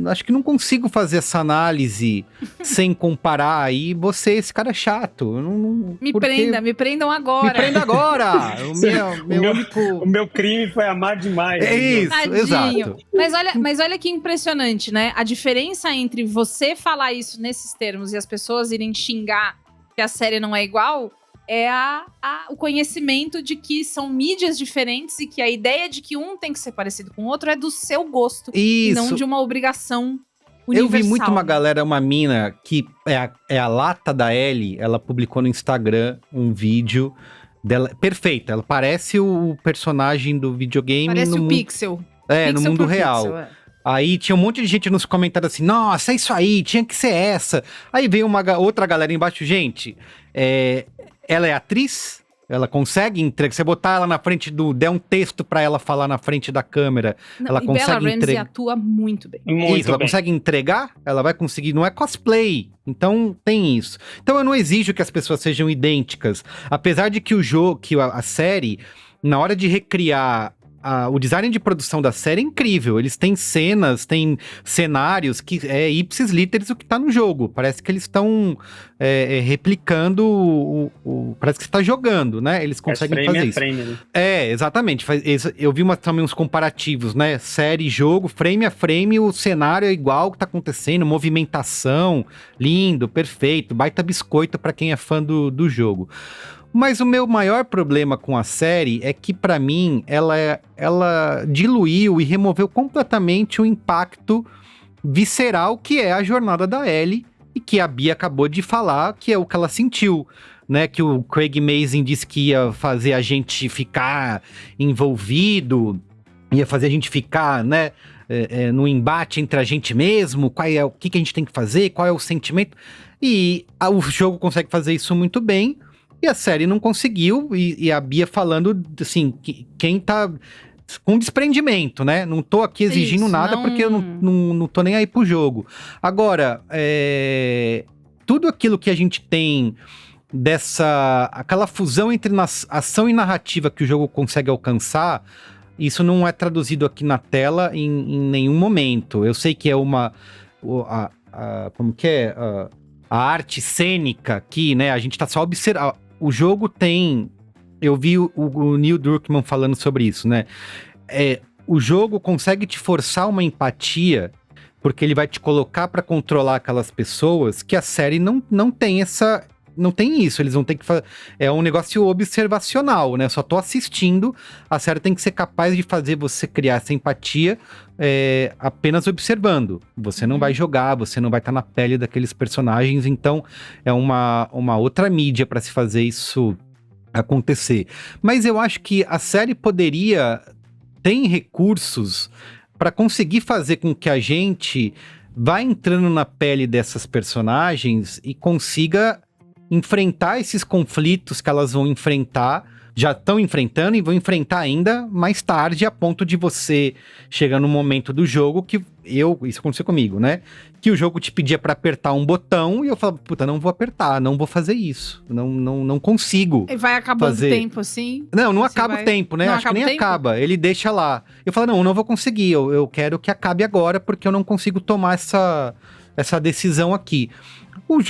acho que não consigo fazer essa análise sem comparar aí você, esse cara chato. Me porque- me prendam agora. Me prenda agora! O meu crime foi amar demais. É isso, Tadinho. exato. Mas olha que impressionante, né? A diferença entre você falar isso nesses termos e as pessoas irem xingar que a série não é igual é o conhecimento de que são mídias diferentes e que a ideia de que um tem que ser parecido com o outro é do seu gosto e não Isso. de uma obrigação universal. Eu vi muito uma galera, uma mina, que é a Lata da Ellie, ela publicou no Instagram um vídeo dela, perfeita, ela parece o personagem do videogame Parece no o mundo, Pixel. no Pixel mundo por real. pixel, é. Aí tinha um monte de gente nos comentários assim, nossa, é isso aí, tinha que ser essa. Aí veio outra galera embaixo, gente, ela é atriz? Ela consegue entregar? Você botar ela na frente der um texto pra ela falar na frente da câmera, Não, ela e Bella consegue Ramsey entregar? atua muito bem. Muito Isso, ela bem. consegue entregar? Ela vai conseguir, não é cosplay. Então tem isso. Então eu não exijo que as pessoas sejam idênticas. Apesar de que a série, na hora de recriar o design de produção da série é incrível. Eles têm cenas, têm cenários que é ipsis literis o que tá no jogo. Parece que eles estão replicando parece que você tá jogando, né? Eles conseguem fazer isso. Frame, né? Exatamente. Eu vi também uns comparativos, né? Série, jogo, frame a frame, o cenário é igual o que tá acontecendo, movimentação, lindo, perfeito, baita biscoito pra quem é fã do jogo. Mas o meu maior problema com a série é que, pra mim, ela diluiu e removeu completamente o impacto visceral que é a jornada da Ellie e que a Bia acabou de falar, que é o que ela sentiu, né? Que o Craig Mazin disse que ia fazer a gente ficar envolvido, ia fazer a gente ficar, né? No embate entre a gente mesmo, o que a gente tem que fazer, qual é o sentimento. E o jogo consegue fazer isso muito bem. E a série não conseguiu, e a Bia falando, assim, quem tá com desprendimento, né? Não tô aqui exigindo Isso, nada, não- porque eu não tô nem aí pro jogo. Agora, tudo aquilo que a gente tem aquela fusão entre ação e narrativa que o jogo consegue alcançar, isso não é traduzido aqui na tela em nenhum momento. Eu sei que é como que é? A arte cênica aqui, né? A gente tá só observando. O jogo tem... Eu vi o Neil Druckmann falando sobre isso, né? O jogo consegue te forçar uma empatia, porque ele vai te colocar pra controlar aquelas pessoas, que a série não tem essa... Não tem isso, eles vão ter que fazer... É um negócio observacional, né? Eu só tô assistindo, a série tem que ser capaz de fazer você criar essa empatia apenas observando. Você não vai jogar, você não vai estar na pele daqueles personagens, então é uma outra mídia para se fazer isso acontecer. Mas eu acho que a série tem recursos para conseguir fazer com que a gente vá entrando na pele dessas personagens e consiga enfrentar esses conflitos que elas vão enfrentar, já estão enfrentando e vão enfrentar ainda mais tarde, a ponto de você chegar no momento do jogo que isso aconteceu comigo, né? Que o jogo te pedia pra apertar um botão e eu falava, puta, não vou apertar, não vou fazer isso, não consigo. E vai acabando fazer. o tempo, assim? Não Você acaba vai- o tempo, né? Não Acho que acaba nem o tempo? acaba, ele deixa lá. Eu falo, não vou conseguir, eu quero que acabe agora, porque eu não consigo tomar essa decisão aqui.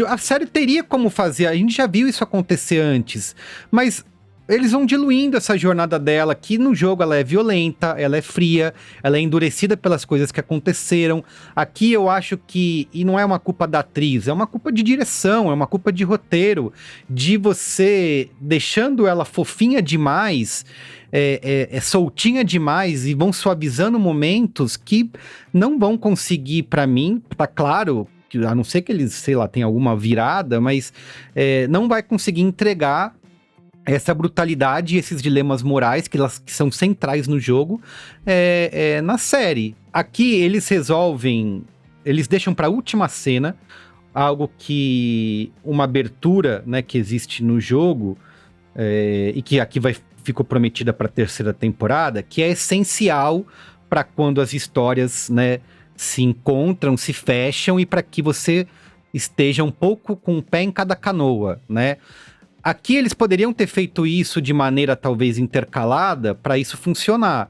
A série teria como fazer, a gente já viu isso acontecer antes, mas eles vão diluindo essa jornada dela, que no jogo ela é violenta, ela é fria, ela é endurecida pelas coisas que aconteceram. Aqui eu acho que, e não é uma culpa da atriz, é uma culpa de direção, é uma culpa de roteiro, de você deixando ela fofinha demais, soltinha demais, e vão suavizando momentos que não vão conseguir, pra mim, tá claro, a não ser que eles, sei lá, tenham alguma virada, mas não vai conseguir entregar essa brutalidade e esses dilemas morais que são centrais no jogo na série. Aqui eles deixam pra última cena algo que, uma abertura, né, que existe no jogo, e que aqui ficou prometida pra terceira temporada, que é essencial para quando as histórias, né, se encontram, se fecham, e para que você esteja um pouco com o pé em cada canoa, né? Aqui eles poderiam ter feito isso de maneira talvez intercalada para isso funcionar.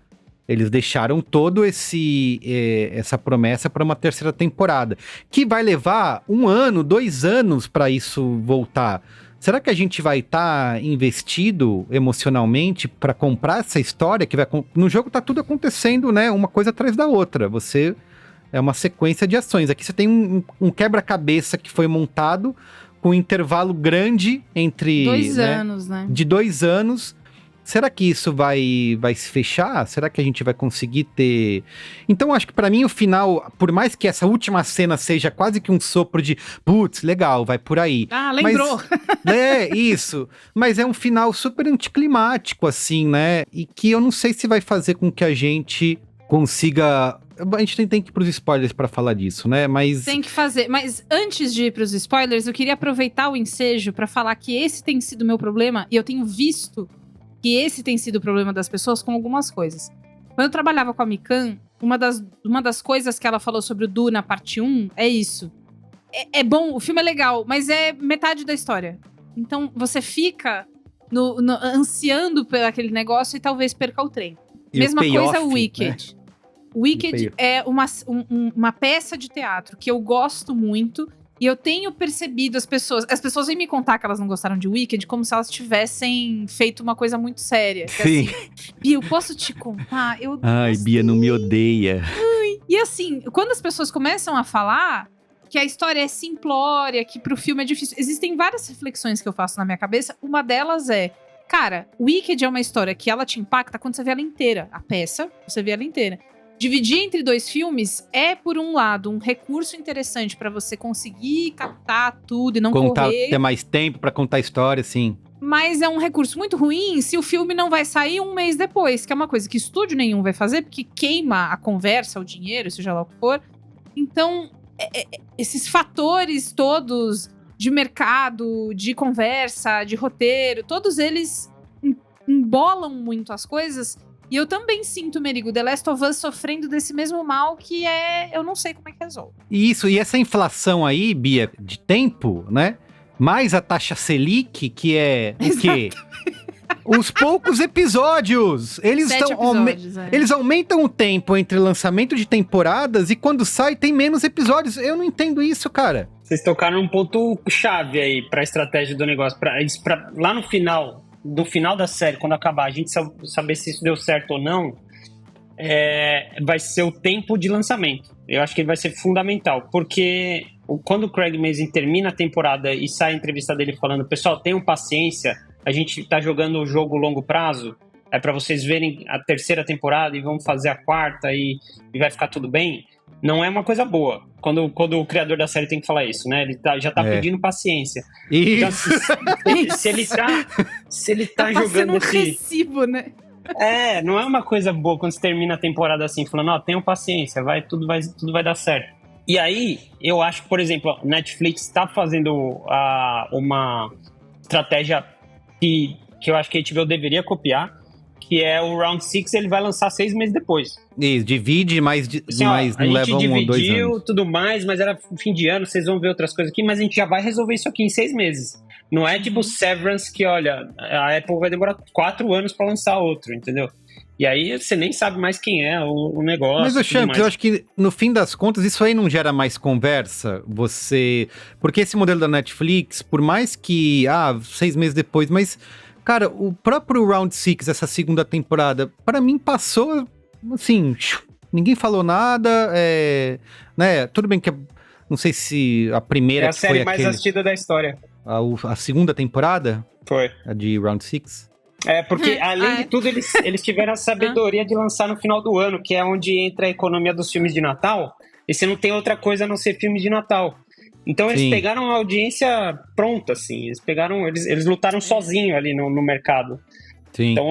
Eles deixaram todo essa promessa para uma terceira temporada, que vai levar 1 ano, 2 anos para isso voltar. Será que a gente vai estar investido emocionalmente para comprar essa história? No jogo tá tudo acontecendo, né? Uma coisa atrás da outra. É uma sequência de ações. Aqui você tem um quebra-cabeça que foi montado com um intervalo grande entre... 2 anos, né? De 2 anos. Será que isso vai se fechar? Será que a gente vai conseguir ter... Então, acho que pra mim o final, por mais que essa última cena seja quase que um sopro de putz, legal, vai por aí. Ah, lembrou. Isso. Mas é um final super anticlimático, assim, né? E que eu não sei se vai fazer com que a gente consiga... A gente tem que ir pros spoilers pra falar disso, né? Mas... Tem que fazer. Mas antes de ir pros spoilers, eu queria aproveitar o ensejo pra falar que esse tem sido o meu problema. E eu tenho visto que esse tem sido o problema das pessoas com algumas coisas. Quando eu trabalhava com a Mikan, uma das coisas que ela falou sobre o Duna parte 1 é isso. É bom, o filme é legal, mas é metade da história. Então você fica ansiando por aquele negócio e talvez perca o trem. E Mesma o payoff, coisa Wicked. Né? Wicked é uma peça de teatro que eu gosto muito. E eu tenho percebido as pessoas vêm me contar que elas não gostaram de Wicked como se elas tivessem feito uma coisa muito séria. Que, Sim. Assim, Bia, eu posso te contar? Ai, Bia, não me odeia. E assim, quando as pessoas começam a falar que a história é simplória, que pro filme é difícil, existem várias reflexões que eu faço na minha cabeça. Uma delas é, cara, Wicked é uma história que ela te impacta quando você vê ela inteira. A peça, você vê ela inteira. Dividir entre 2 filmes é, por um lado, um recurso interessante pra você conseguir captar tudo e não correr. Ter mais tempo pra contar a história, sim. Mas é um recurso muito ruim se o filme não vai sair 1 mês depois, que é uma coisa que estúdio nenhum vai fazer, porque queima a conversa, o dinheiro, seja lá o que for. Então, esses fatores todos de mercado, de conversa, de roteiro, todos eles embolam muito as coisas. E eu também sinto, Merigo, The Last of Us sofrendo desse mesmo mal que eu não sei como é que resolve. Isso, e essa inflação aí, Bia, de tempo, né? Mais a taxa Selic, que é o quê? Os poucos episódios. Eles aumentam o tempo entre lançamento de temporadas e quando sai tem menos episódios. Eu não entendo isso, cara. Vocês tocaram num ponto chave aí pra estratégia do negócio. Lá no final da série, quando acabar, a gente saber se isso deu certo ou não, vai ser o tempo de lançamento. Eu acho que ele vai ser fundamental, porque quando o Craig Mazin termina a temporada e sai a entrevista dele falando, pessoal, tenham paciência, a gente tá jogando o jogo longo prazo, é pra vocês verem a 3ª temporada e vamos fazer a 4ª e vai ficar tudo bem, não é uma coisa boa. Quando o criador da série tem que falar isso, né? Ele já tá pedindo paciência. Isso. Então, se ele tá jogando um recibo, né? Não é uma coisa boa quando você termina a temporada assim, falando, tenham paciência, tudo vai dar certo. E aí, eu acho que, por exemplo, a Netflix tá fazendo uma estratégia que eu acho que a HBO deveria copiar, que é o Round 6, ele vai lançar 6 meses depois. Isso, divide, mas não leva 1 ou 2 anos. A gente dividiu tudo mais, mas era fim de ano, vocês vão ver outras coisas aqui, mas a gente já vai resolver isso aqui em 6 meses. Não é tipo Severance, que olha, a Apple vai demorar 4 anos pra lançar outro, entendeu? E aí você nem sabe mais quem é o negócio. Mas, Champs, eu acho que no fim das contas isso aí não gera mais conversa, porque esse modelo da Netflix, por mais que, 6 meses depois, mas... Cara, o próprio Round 6, essa 2ª temporada, pra mim passou, assim, ninguém falou nada, né? Tudo bem que, não sei se a primeira... É a série mais assistida da história. A 2ª temporada? Foi. A de Round 6? Porque além de tudo, eles tiveram a sabedoria de lançar no final do ano, que é onde entra a economia dos filmes de Natal, e você não tem outra coisa a não ser filme de Natal. Então eles pegaram a audiência pronta, assim. Eles lutaram sozinhos ali no mercado. Sim. Então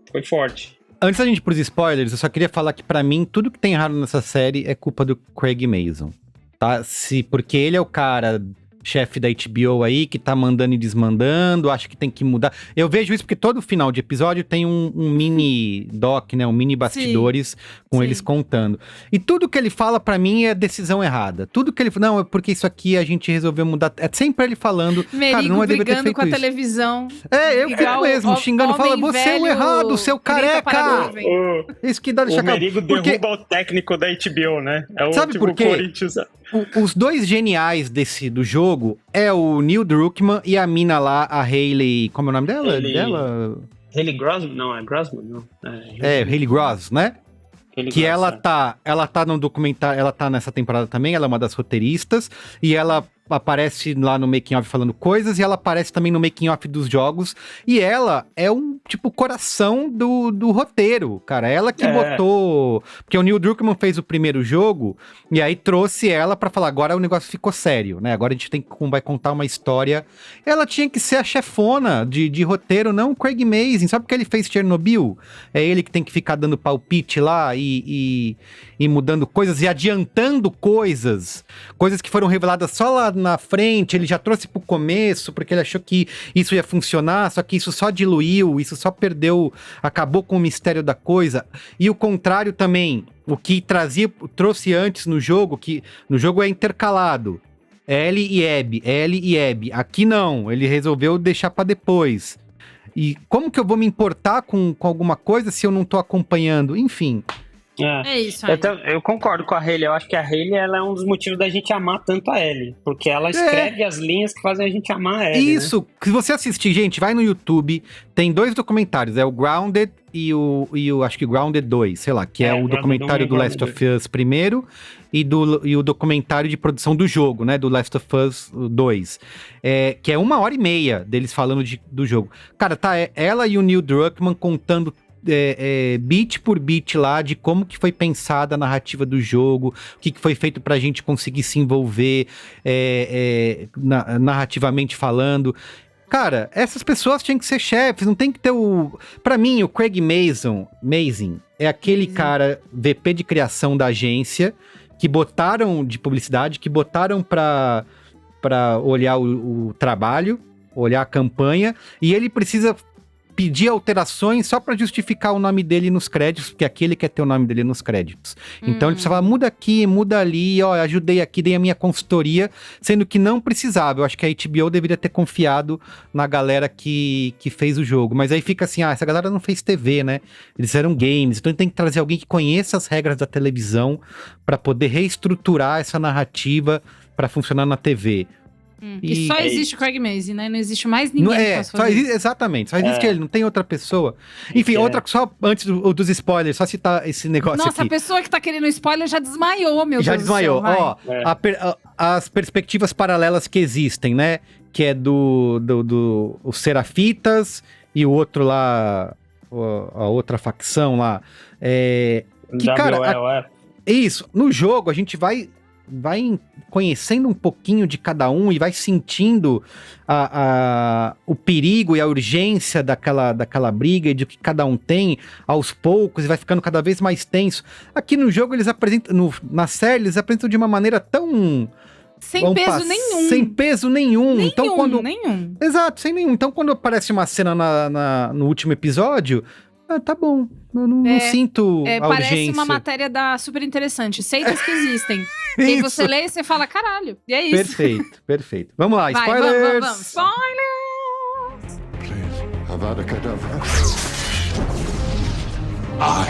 foi forte. Antes da gente ir pros spoilers, eu só queria falar que pra mim, tudo que tem errado nessa série é culpa do Craig Mazin. Tá? Porque ele é o cara chefe da HBO aí, que tá mandando e desmandando, acha que tem que mudar. Eu vejo isso porque todo final de episódio tem um mini doc, né? Um mini bastidores com Sim. eles contando. E tudo que ele fala pra mim é decisão errada. Tudo que ele fala, não, é porque isso aqui a gente resolveu mudar. É sempre ele falando, Merigo cara, não deveria ter brigando feito com a isso. televisão. É, eu fico Igual mesmo, xingando, fala, homem você é o velho errado, seu grita para a careca! nuvem. Isso que dá de O chacal. Merigo Porque derruba o técnico da HBO, né? É o Sabe tipo por quê? Corinthians. os dois geniais do jogo é o Neil Druckmann e a mina lá, a Hayley... Como é o nome dela? Hayley Grossman? Não, é Grossman, não. Hayley Gross, né? Hayley Que Gross, ela tá no documentário, ela tá nessa temporada também, ela é uma das roteiristas, e ela aparece lá no making of falando coisas, e ela aparece também no making of dos jogos, e ela é um, tipo, coração do roteiro, cara, ela que botou, porque o Neil Druckmann fez o primeiro jogo, e aí trouxe ela pra falar, agora o negócio ficou sério, né, agora a gente vai contar uma história, ela tinha que ser a chefona de roteiro, não o Craig Mazin, sabe o que ele fez Chernobyl? É ele que tem que ficar dando palpite lá, e mudando coisas, e adiantando coisas que foram reveladas só lá na frente, ele já trouxe pro começo, porque ele achou que isso ia funcionar, só que isso só diluiu, isso só acabou com o mistério da coisa, e o contrário também, o que trouxe antes no jogo, que no jogo é intercalado, Ellie e Abby, aqui não, ele resolveu deixar pra depois, e como que eu vou me importar com alguma coisa se eu não tô acompanhando, enfim... É isso aí. Eu concordo com a Hayley. Eu acho que a Hayley ela é um dos motivos da gente amar tanto a Ellie. Porque ela escreve as linhas que fazem a gente amar a Ellie. Isso, né? Se você assistir, gente, vai no YouTube. Tem 2 documentários. É o Grounded e o acho que Grounded 2, sei lá. Que é o documentário do Last of Us primeiro. E o documentário de produção do jogo, né? Do Last of Us 2. Que é 1h30 deles falando do jogo. Cara, tá ela e o Neil Druckmann contando beat por beat lá de como que foi pensada a narrativa do jogo, o que foi feito pra gente conseguir se envolver narrativamente falando. Cara, essas pessoas tinham que ser chefes, não tem que ter Pra mim, o Craig Mazin é aquele cara VP de criação da agência que botaram de publicidade, que botaram pra olhar o trabalho, olhar a campanha, e ele precisa pedir alterações só pra justificar o nome dele nos créditos, porque aqui ele quer ter o nome dele nos créditos. Então ele precisa falar, muda aqui, muda ali, ó, ajudei aqui, dei a minha consultoria, sendo que não precisava. Eu acho que a HBO deveria ter confiado na galera que fez o jogo. Mas aí fica assim, essa galera não fez TV, né? Eles eram games, então tem que trazer alguém que conheça as regras da televisão pra poder reestruturar essa narrativa pra funcionar na TV. E só existe o Craig Mazin, né? Não existe mais ninguém que possa fazer isso. Exatamente, só existe ele, não tem outra pessoa. Enfim, só antes dos spoilers, só citar esse negócio Nossa, aqui. a pessoa que tá querendo spoiler já desmaiou, meu Já Deus desmaiou. do céu, Ó, as perspectivas paralelas que existem, né? Que é os Serafitas e o outro lá, a outra facção lá. Isso, no jogo a gente vai conhecendo um pouquinho de cada um e vai sentindo o perigo e a urgência daquela briga e do que cada um tem aos poucos e vai ficando cada vez mais tenso. Aqui no jogo eles apresentam, na série eles apresentam de uma maneira tão... Sem peso nenhum. Sem peso nenhum. Então, nenhum. Exato, sem nenhum. Então quando aparece uma cena no último episódio... tá bom, eu não sinto a parece urgência. uma matéria super interessante. Seitas que existem. E aí você lê e você fala, caralho. E é isso. Perfeito. Vamos lá, spoilers! Vamos. Spoilers! Please, Avada Kedavra. I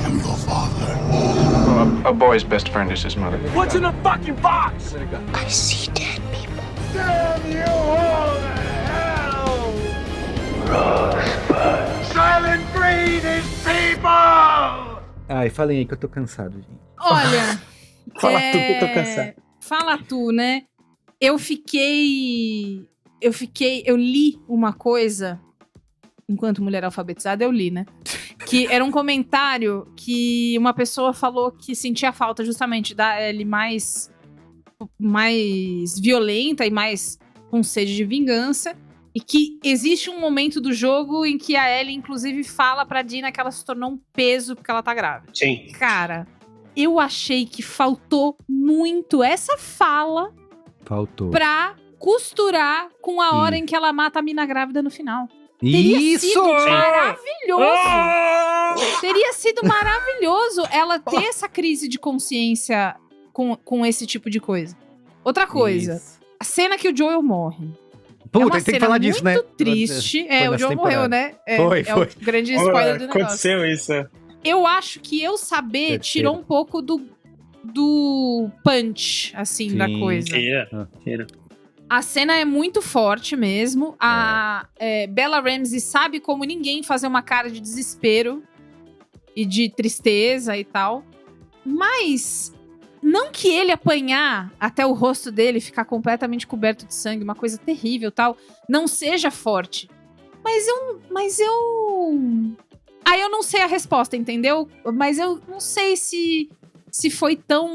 am your father. A boy's best friend is his mother. What's in the fucking box? I see dead people. Damn you all to hell! Silent breed is people! Ai, falem aí que eu tô cansado, gente. Olha... Fala tu que eu tô cansado. Fala tu, né? Eu li uma coisa, enquanto mulher alfabetizada, eu li, né? Que era um comentário que uma pessoa falou que sentia falta justamente da Ellie mais violenta e mais com sede de vingança. E que existe um momento do jogo em que a Ellie, inclusive, fala pra Dina que ela se tornou um peso porque ela tá grávida. Sim. Cara, eu achei que faltou muito essa fala Faltou. pra costurar com a hora em que ela mata a mina grávida no final. Teria Isso! sido maravilhoso! Teria sido maravilhoso ela ter essa crise de consciência com esse tipo de coisa. Outra coisa, Isso. a cena que o Joel morre. Puta, uma tem que cena falar disso, né? muito triste. Foi O nessa Joel morreu, temporada. né? Foi. o grande spoiler do negócio. Aconteceu isso. Eu acho que eu saber Terceiro. tirou um pouco do punch, assim, da Sim. coisa. Tira. A cena é muito forte mesmo. A Bella Ramsey sabe como ninguém fazer uma cara de desespero e de tristeza e tal. Mas não que ele apanhar até o rosto dele ficar completamente coberto de sangue, uma coisa terrível e tal, não seja forte. Mas eu... Aí eu não sei a resposta, entendeu? Mas eu não sei se foi tão...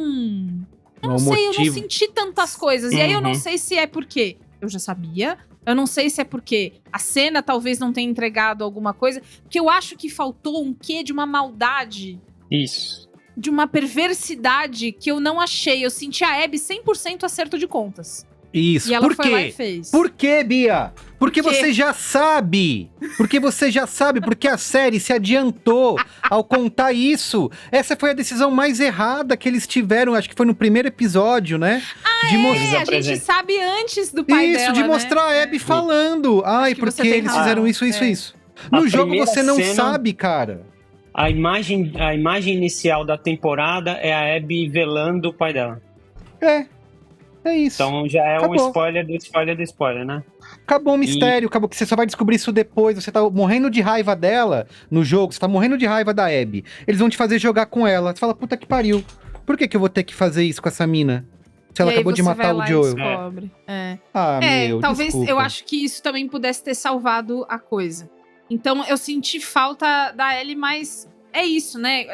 Eu não sei, eu não senti tantas coisas. E aí eu não sei se é porque eu já sabia. Eu não sei se é porque a cena talvez não tenha entregado alguma coisa. Porque eu acho que faltou um quê de uma maldade. Isso. De uma perversidade que eu não achei. Eu senti a Abby 100% acerto de contas. Isso. E ela Por foi lá quê? e fez. Por quê, Bia? Porque Por quê? você já sabe. Porque você já sabe. Porque a série se adiantou ao contar isso. Essa foi a decisão mais errada que eles tiveram. Acho que foi no primeiro episódio, né? De A gente sabe antes do pai isso, dela, de né? mostrar a Abby falando. Ai, que você porque tem eles razão. fizeram isso, É. isso. No A jogo primeira você não cena- sabe, cara. A imagem inicial da temporada é a Abby velando o pai dela. É isso. Então já é Acabou. um spoiler do spoiler do spoiler, né? Acabou o mistério, acabou que você só vai descobrir isso depois. Você tá morrendo de raiva dela no jogo, você tá morrendo de raiva da Abby. Eles vão te fazer jogar com ela. Você fala, puta que pariu. Por que eu vou ter que fazer isso com essa mina? Se ela E aí acabou de você matar vai lá o e Joel. descobre. Talvez Eu acho que isso também pudesse ter salvado a coisa. Então eu senti falta da Ellie, mas é isso, né?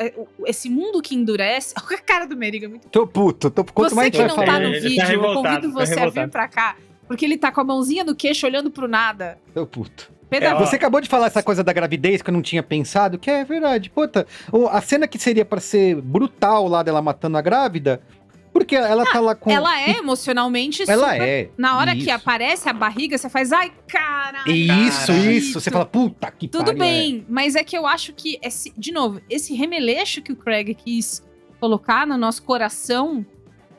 Esse mundo que endurece. Olha a cara do Meriga, muito. Tô puto, quanto Você mais que a não gente vai tá falar. no Ele tá vídeo, eu revoltado, convido tá você a vir revoltado. pra cá. Porque ele tá com a mãozinha no queixo, olhando pro nada. Tô puto. Pedaço. Você acabou de falar essa coisa da gravidez que eu não tinha pensado, que é verdade. Puta, a cena que seria pra ser brutal lá dela matando a grávida, porque ela tá lá com... Ela é emocionalmente Ela super... é. Na hora Isso. que aparece a barriga, você faz, ai, caralho. Isso. Você fala, puta que Tudo pariu. bem, mas é que eu acho que, de novo, esse remeleixo que o Craig quis colocar no nosso coração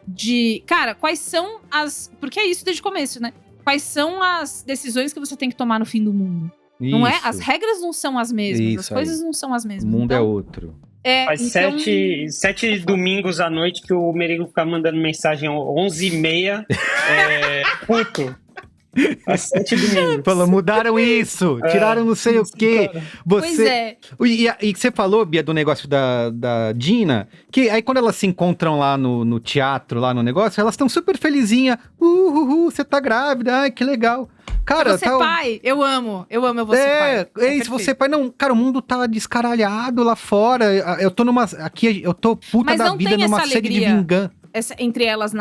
de... Cara, quais são as... Porque é isso desde o começo, né? Quais são as decisões que você tem que tomar no fim do mundo? Não é? Isso. As regras não são as mesmas, Isso as coisas não são as O mesmas. mundo é Então, outro. Faz então... 7 domingos à noite que o Merigo fica mandando mensagem 11h30. Puto. Faz 7 domingos. Falou, mudaram isso, tiraram não sei o quê. Pois é. E você falou, Bia, do negócio da Dina, que aí quando elas se encontram lá no teatro, lá no negócio, elas estão super felizinhas. Você tá grávida, ai, que legal. Cara, Você pai, eu amo eu vou ser pai. É isso, perfeito. você pai. Não, cara, o mundo tá descaralhado lá fora. Eu tô eu tô puta Mas da não vida tem numa essa sede de alegria. vingança. Entre elas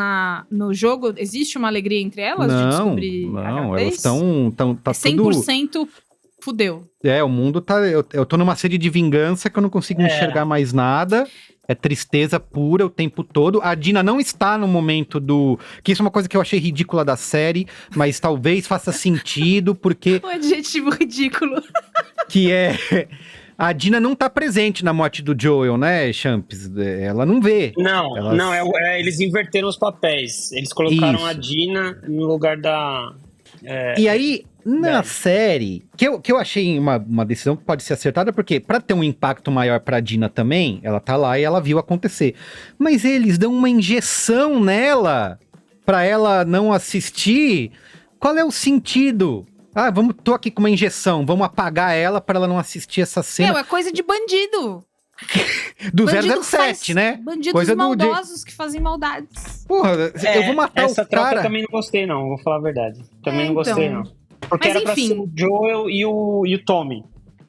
no jogo, existe uma alegria entre elas de Não, descobrir a não, gravidez? elas estão tá É 100% fudeu. O mundo tá... Eu tô numa sede de vingança que eu não consigo enxergar mais nada. É tristeza pura o tempo todo. A Dina não está no momento do... Que isso é uma coisa que eu achei ridícula da série, mas talvez faça sentido, porque... Um adjetivo ridículo. Que é... A Dina não tá presente na morte do Joel, né, Champs? Ela não vê. Eles inverteram os papéis. Eles colocaram Isso. a Dina no lugar da... E aí, na série, que eu achei uma decisão que pode ser acertada, porque pra ter um impacto maior pra Dina também, ela tá lá e ela viu acontecer. Mas eles dão uma injeção nela pra ela não assistir. Qual é o sentido? Tô aqui com uma injeção, vamos apagar ela pra ela não assistir essa cena. É coisa de bandido. Do Bandido 007, né? Bandidos Coisa maldosos que fazem maldades. Porra, eu vou matar essa o troca cara. eu também não gostei, não. Vou falar a verdade. Também não gostei, então. não. Porque Mas era pra enfim. ser o Joel e o Tommy.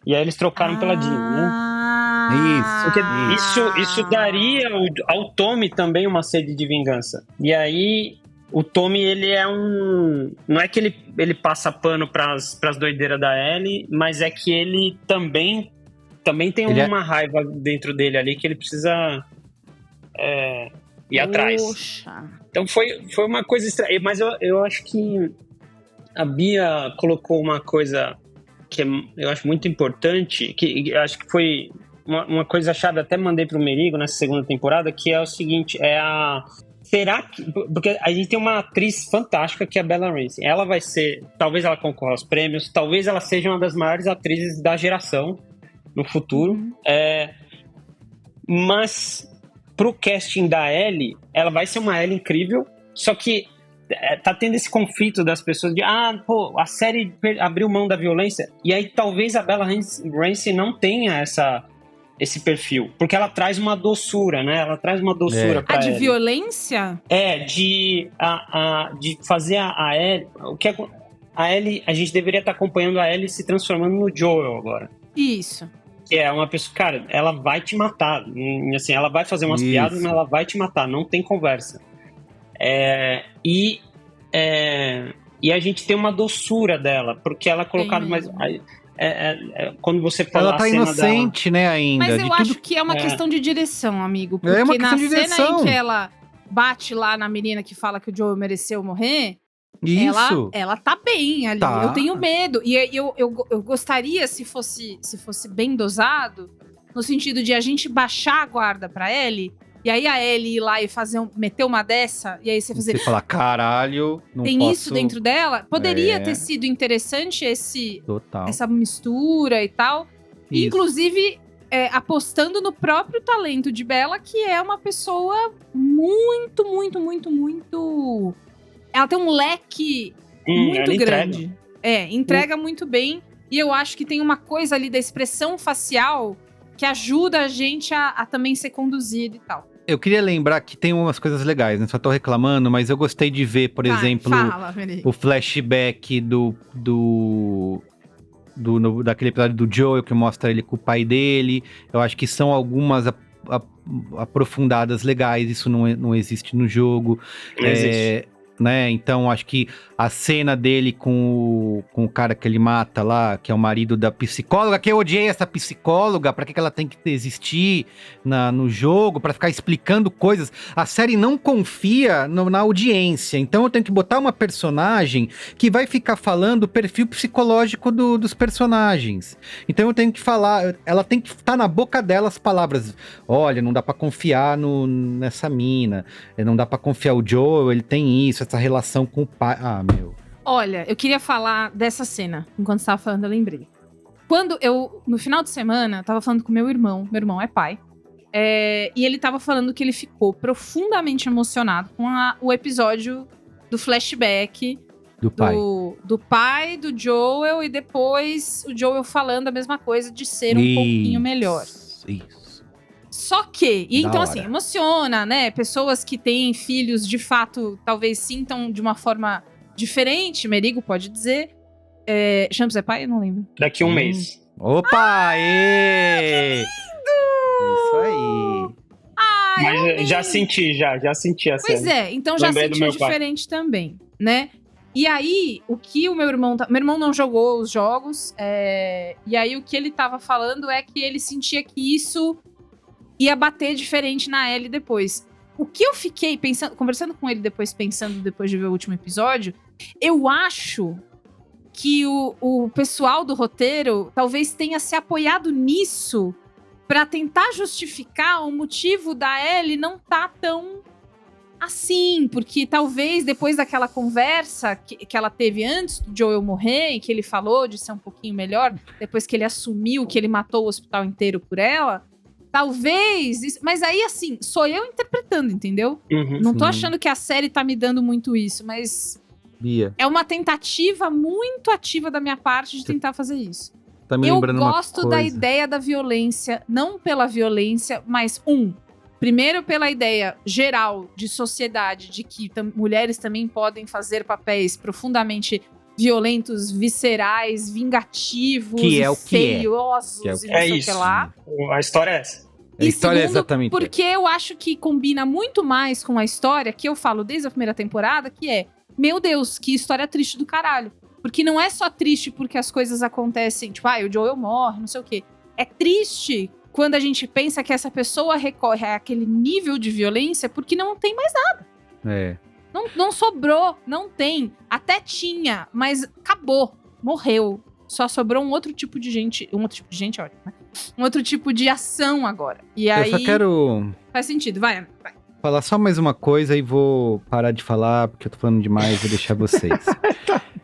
E aí eles trocaram pela Dina, né? Porque isso daria ao Tommy também uma sede de vingança. E aí, o Tommy, ele é um... Não é que ele passa pano pras doideiras da Ellie, mas é que ele também tem uma raiva dentro dele ali que ele precisa ir atrás. Poxa. Então foi uma coisa estranha. Mas eu acho que a Bia colocou uma coisa que eu acho muito importante, que eu acho que foi uma coisa chave, até mandei pro Merigo nessa segunda temporada, que é o seguinte, será que... Porque a gente tem uma atriz fantástica que é a Bella Ramsey. Ela vai ser... Talvez ela concorra aos prêmios, talvez ela seja uma das maiores atrizes da geração no futuro. Mas pro casting da Ellie, ela vai ser uma Ellie incrível, só que tá tendo esse conflito das pessoas de a série abriu mão da violência, e aí talvez a Bella Ramsey não tenha esse perfil, porque ela traz uma doçura, né? Ela traz uma doçura pra de Ellie. violência? De fazer a Ellie... A Ellie, a gente deveria estar acompanhando a Ellie se transformando no Joel agora. Isso. Que é uma pessoa, cara, ela vai te matar. Assim, ela vai fazer umas piadas, mas ela vai te matar, não tem conversa. E a gente tem uma doçura dela, porque ela é colocada mais... quando você fala ela tá a cena inocente, né, ainda. Mas eu acho que é uma questão de direção, amigo. Porque na cena em que ela bate lá na menina que fala que o Joel mereceu morrer, ela tá bem ali. Tá. Eu tenho medo. E eu gostaria, se fosse bem dosado, no sentido de a gente baixar a guarda pra Ellie, e aí a Ellie ir lá e meter uma dessa, e aí você fazer... Você fala, caralho, não tem posso... isso dentro dela? Poderia ter sido interessante essa mistura e tal. Isso. Inclusive, apostando no próprio talento de Bella, que é uma pessoa muito, muito, muito, muito... Ela tem um leque muito grande. Entrega muito bem. E eu acho que tem uma coisa ali da expressão facial que ajuda a gente a também ser conduzido e tal. Eu queria lembrar que tem umas coisas legais, né? Só tô reclamando, mas eu gostei de ver, por exemplo, o flashback daquele episódio do Joel, que mostra ele com o pai dele. Eu acho que são algumas aprofundadas legais, isso não existe no jogo. Não existe. Né? Então, acho que a cena dele com o cara que ele mata lá, que é o marido da psicóloga, que eu odiei essa psicóloga, pra que ela tem que existir no jogo, pra ficar explicando coisas. A série não confia na audiência, então eu tenho que botar uma personagem que vai ficar falando o perfil psicológico dos personagens. Então eu tenho que falar, ela tem que estar na boca dela as palavras, olha, não dá pra confiar nessa mina, não dá pra confiar, o Joel, ele tem isso, essa relação com o pai. Olha, eu queria falar dessa cena. Enquanto você tava falando, eu lembrei. Quando no final de semana, tava falando com meu irmão é pai, e ele tava falando que ele ficou profundamente emocionado com o episódio do flashback do pai do Joel, e depois o Joel falando a mesma coisa de ser um pouquinho melhor. Isso. Só que, então assim, emociona, né? Pessoas que têm filhos, de fato, talvez sintam de uma forma diferente, Merigo pode dizer. Champs é pai? Eu não lembro. Daqui um mês. Opa, aê! Isso aí. Mas já senti a cena. Pois então já sentiu diferente também, né? E aí, o que o meu irmão não jogou os jogos, e aí o que ele tava falando é que ele sentia que isso ia bater diferente na Ellie depois. O que eu fiquei pensando, conversando com ele depois de ver o último episódio, eu acho que o pessoal do roteiro talvez tenha se apoiado nisso pra tentar justificar o motivo da Ellie não tá tão assim, porque talvez depois daquela conversa que ela teve antes do Joel morrer, e que ele falou de ser um pouquinho melhor, depois que ele assumiu que ele matou o hospital inteiro por ela, talvez isso, mas aí assim, sou eu interpretando, entendeu? Não tô achando que a série tá me dando muito isso, mas Bia, é uma tentativa muito ativa da minha parte de tentar fazer isso. tá me Eu lembrando uma gosto coisa. da ideia da violência, não pela violência, mas primeiro pela ideia geral de sociedade, de que mulheres também podem fazer papéis profundamente violentos, viscerais, vingativos, que é o feiosos que é. e não sei o que lá. A história é essa. A história é exatamente porque eu acho que combina muito mais com a história que eu falo desde a primeira temporada, que é, meu Deus, que história triste do caralho. Porque não é só triste porque as coisas acontecem, tipo, o Joel morre, não sei o quê. É triste quando a gente pensa que essa pessoa recorre àquele nível de violência porque não tem mais nada. É. Não sobrou, não tem. Até tinha, mas acabou, morreu. Só sobrou um outro tipo de gente. Um outro tipo de gente, ótimo, né? Um outro tipo de ação agora. E aí. Eu só quero Faz sentido, vai, Ana, vai. falar só mais uma coisa e vou parar de falar, porque eu tô falando demais, vou deixar vocês.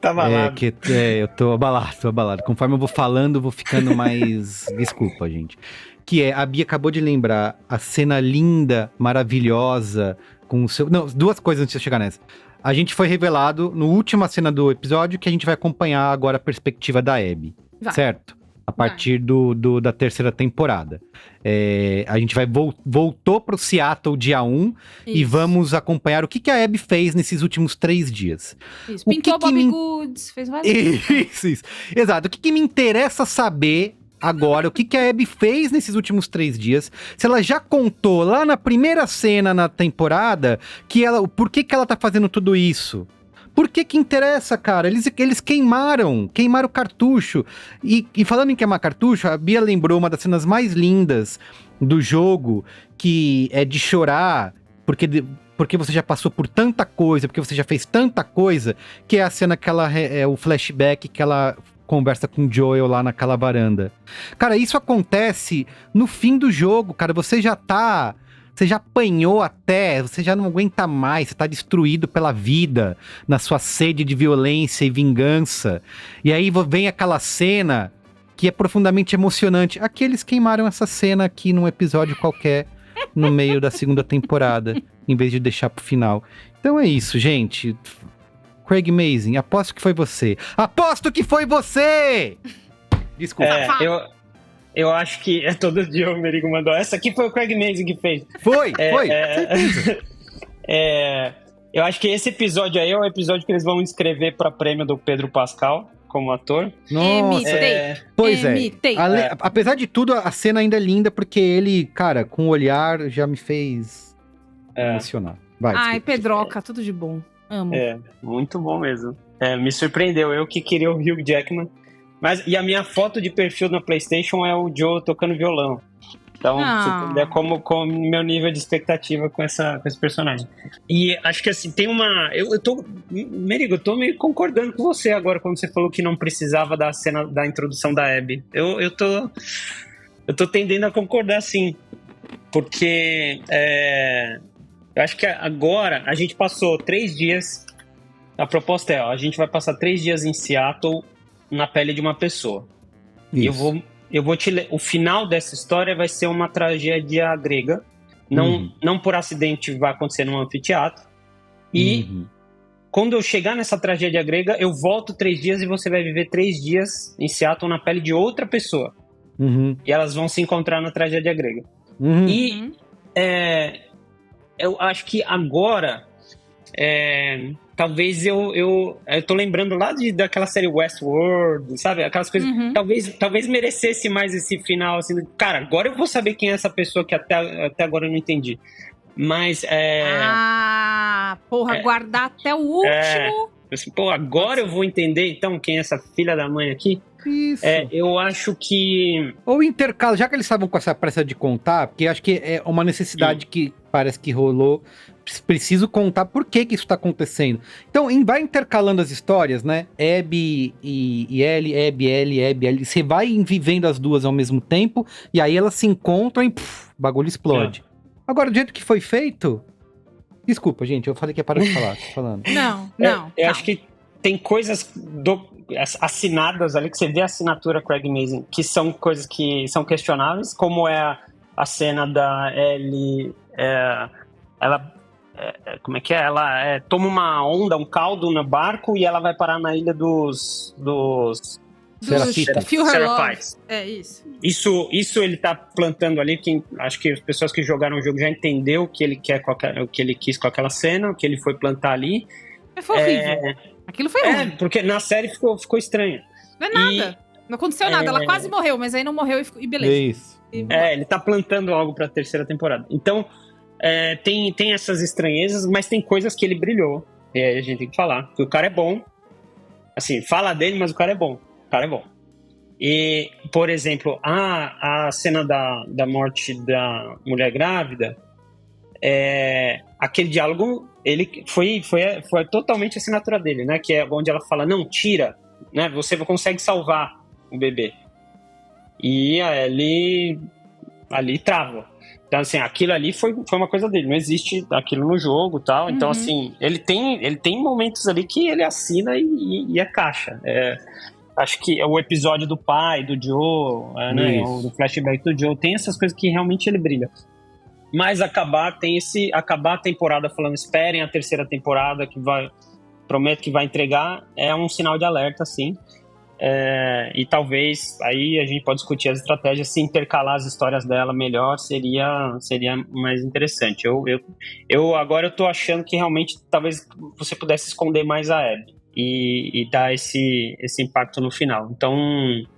Tá balado. Eu tô abalado. Conforme eu vou falando, eu vou ficando mais... Desculpa, gente. Que é, a Bia acabou de lembrar a cena linda, maravilhosa, com o seu... Não, duas coisas antes de eu chegar nessa. A gente foi revelado, no última cena do episódio, que a gente vai acompanhar agora a perspectiva da Abby. Vai. Certo? A partir da terceira temporada. A gente voltou pro Seattle dia 1 e Isso, vamos acompanhar o que a Abby fez nesses últimos 3 dias. isso. o Pintou que que Bobbie me- Goods, fez várias Isso. Exato. O que me interessa saber agora, o que a Abby fez nesses últimos 3 dias, se ela já contou lá na primeira cena na temporada, por que ela tá fazendo tudo isso? Por que interessa, cara? Eles queimaram o cartucho. E falando em queimar cartucho, a Bia lembrou uma das cenas mais lindas do jogo, que é de chorar, porque você já passou por tanta coisa, porque você já fez tanta coisa, que é a cena que o flashback que ela conversa com o Joel lá naquela varanda. Cara, isso acontece no fim do jogo, cara. Você já apanhou até, você já não aguenta mais, você tá destruído pela vida, na sua sede de violência e vingança. E aí vem aquela cena que é profundamente emocionante. Aqui eles queimaram essa cena aqui num episódio qualquer, no meio da segunda temporada, em vez de deixar pro final. Então é isso, gente. Craig Mazin, aposto que foi você. Aposto que foi você! Desculpa. Eu acho que todo dia o Merigo mandou. Essa aqui foi o Craig Mazin que fez. Foi. Eu acho que esse episódio aí é o episódio que eles vão inscrever para prêmio do Pedro Pascal como ator. Nossa. Pois é. Imitei. Apesar de tudo, a cena ainda é linda, porque ele, cara, com o olhar já me fez emocionar. Vai, Ai, desculpa. Pedroca, tudo de bom. Amo. Muito bom mesmo. Me surpreendeu. Eu que queria o Hugh Jackman. E a minha foto de perfil na PlayStation é o Joe tocando violão. Então, você entender como meu nível de expectativa com esse personagem. E acho que assim, tem uma... Merigo, eu tô meio concordando com você agora quando você falou que não precisava da cena da introdução da Abby. Eu tô tendendo a concordar, sim. Porque eu acho que agora a gente passou 3 dias... A proposta a gente vai passar 3 dias em Seattle na pele de uma pessoa. Isso. E eu vou te ler. O final dessa história vai ser uma tragédia grega. Não por acidente vai acontecer num anfiteatro. E quando eu chegar nessa tragédia grega, eu volto 3 dias e você vai viver 3 dias em Seattle na pele de outra pessoa. E elas vão se encontrar na tragédia grega. E eu acho que agora... talvez eu tô lembrando lá daquela série Westworld, sabe? Aquelas coisas. Talvez merecesse mais esse final, assim. Cara, agora eu vou saber quem é essa pessoa que até agora eu não entendi. Mas guardar até o último. Agora eu vou entender então quem é essa filha da mãe aqui. Isso. Eu acho que... Ou intercala, já que eles estavam com essa pressa de contar, porque acho que é uma necessidade que parece que rolou, preciso contar por que isso tá acontecendo. Então, vai intercalando as histórias, né? Abby e Ellie, Abby, Ellie. Você vai vivendo as duas ao mesmo tempo, e aí elas se encontram e o bagulho explode. Agora, do jeito que foi feito... Desculpa, gente, eu falei que ia parar de falar. Tô falando. Não. Eu acho que tem coisas assinadas ali, que você vê a assinatura Craig Mazin, que são coisas que são questionáveis, como é a cena da Ellie, como é que é? Ela toma uma onda, um caldo no barco e ela vai parar na ilha dos Feel Her Love. Seraphites. Isso. Isso ele tá plantando ali. Acho que as pessoas que jogaram o jogo já entenderam o que ele quer, o que ele quis com aquela cena, o que ele foi plantar ali. Foi horrível. Aquilo foi ruim. Porque na série ficou estranho. Não é nada. Não aconteceu nada. Ela quase morreu, mas aí não morreu e beleza. Isso. Ele tá plantando algo pra terceira temporada. Então, tem essas estranhezas, mas tem coisas que ele brilhou. E aí a gente tem que falar. Que o cara é bom. Assim, fala dele, mas o cara é bom. E, por exemplo, a cena da morte da mulher grávida, aquele diálogo, ele foi totalmente a assinatura dele, né? Que é onde ela fala, não, tira, né? Você consegue salvar o bebê. E a Ellie ali trava. Então, assim, aquilo ali foi uma coisa dele, não existe aquilo no jogo e tal. Então, assim, ele tem momentos ali que ele assina e é caixa. Acho que o episódio do pai, do Joe, né, o flashback do Joe, tem essas coisas que realmente ele brilha. Mas acabar a temporada falando, esperem a terceira temporada, prometo que vai entregar, é um sinal de alerta, sim. E talvez, aí a gente pode discutir as estratégias, se intercalar as histórias dela melhor, seria mais interessante. Agora eu tô achando que realmente talvez você pudesse esconder mais a Abby. E dar esse impacto no final. Então,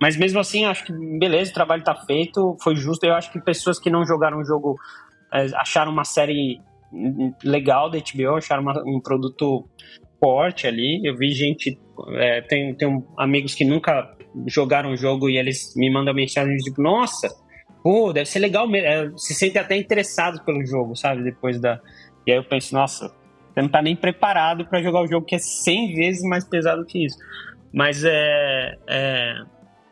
mas mesmo assim, acho que beleza, o trabalho tá feito, foi justo. Eu acho que pessoas que não jogaram o jogo acharam uma série legal da HBO, acharam um produto forte ali. Eu vi gente, tem amigos que nunca jogaram o jogo e eles me mandam mensagem de tipo, nossa, pô, deve ser legal mesmo. Se sentem até interessados pelo jogo, sabe? E aí eu penso, nossa, você não tá nem preparado para jogar o jogo que é 100 vezes mais pesado que isso. Mas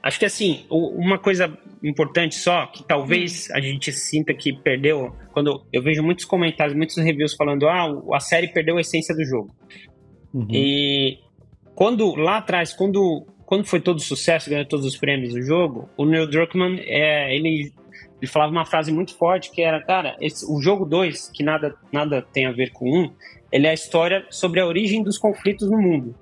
acho que assim, uma coisa importante só, que talvez a gente sinta que perdeu, quando eu vejo muitos comentários, muitos reviews falando, a série perdeu a essência do jogo. E lá atrás, quando foi todo o sucesso, ganhou todos os prêmios do jogo, o Neil Druckmann, ele falava uma frase muito forte, que era, cara, o jogo 2, que nada tem a ver com 1, ele é a história sobre a origem dos conflitos no mundo.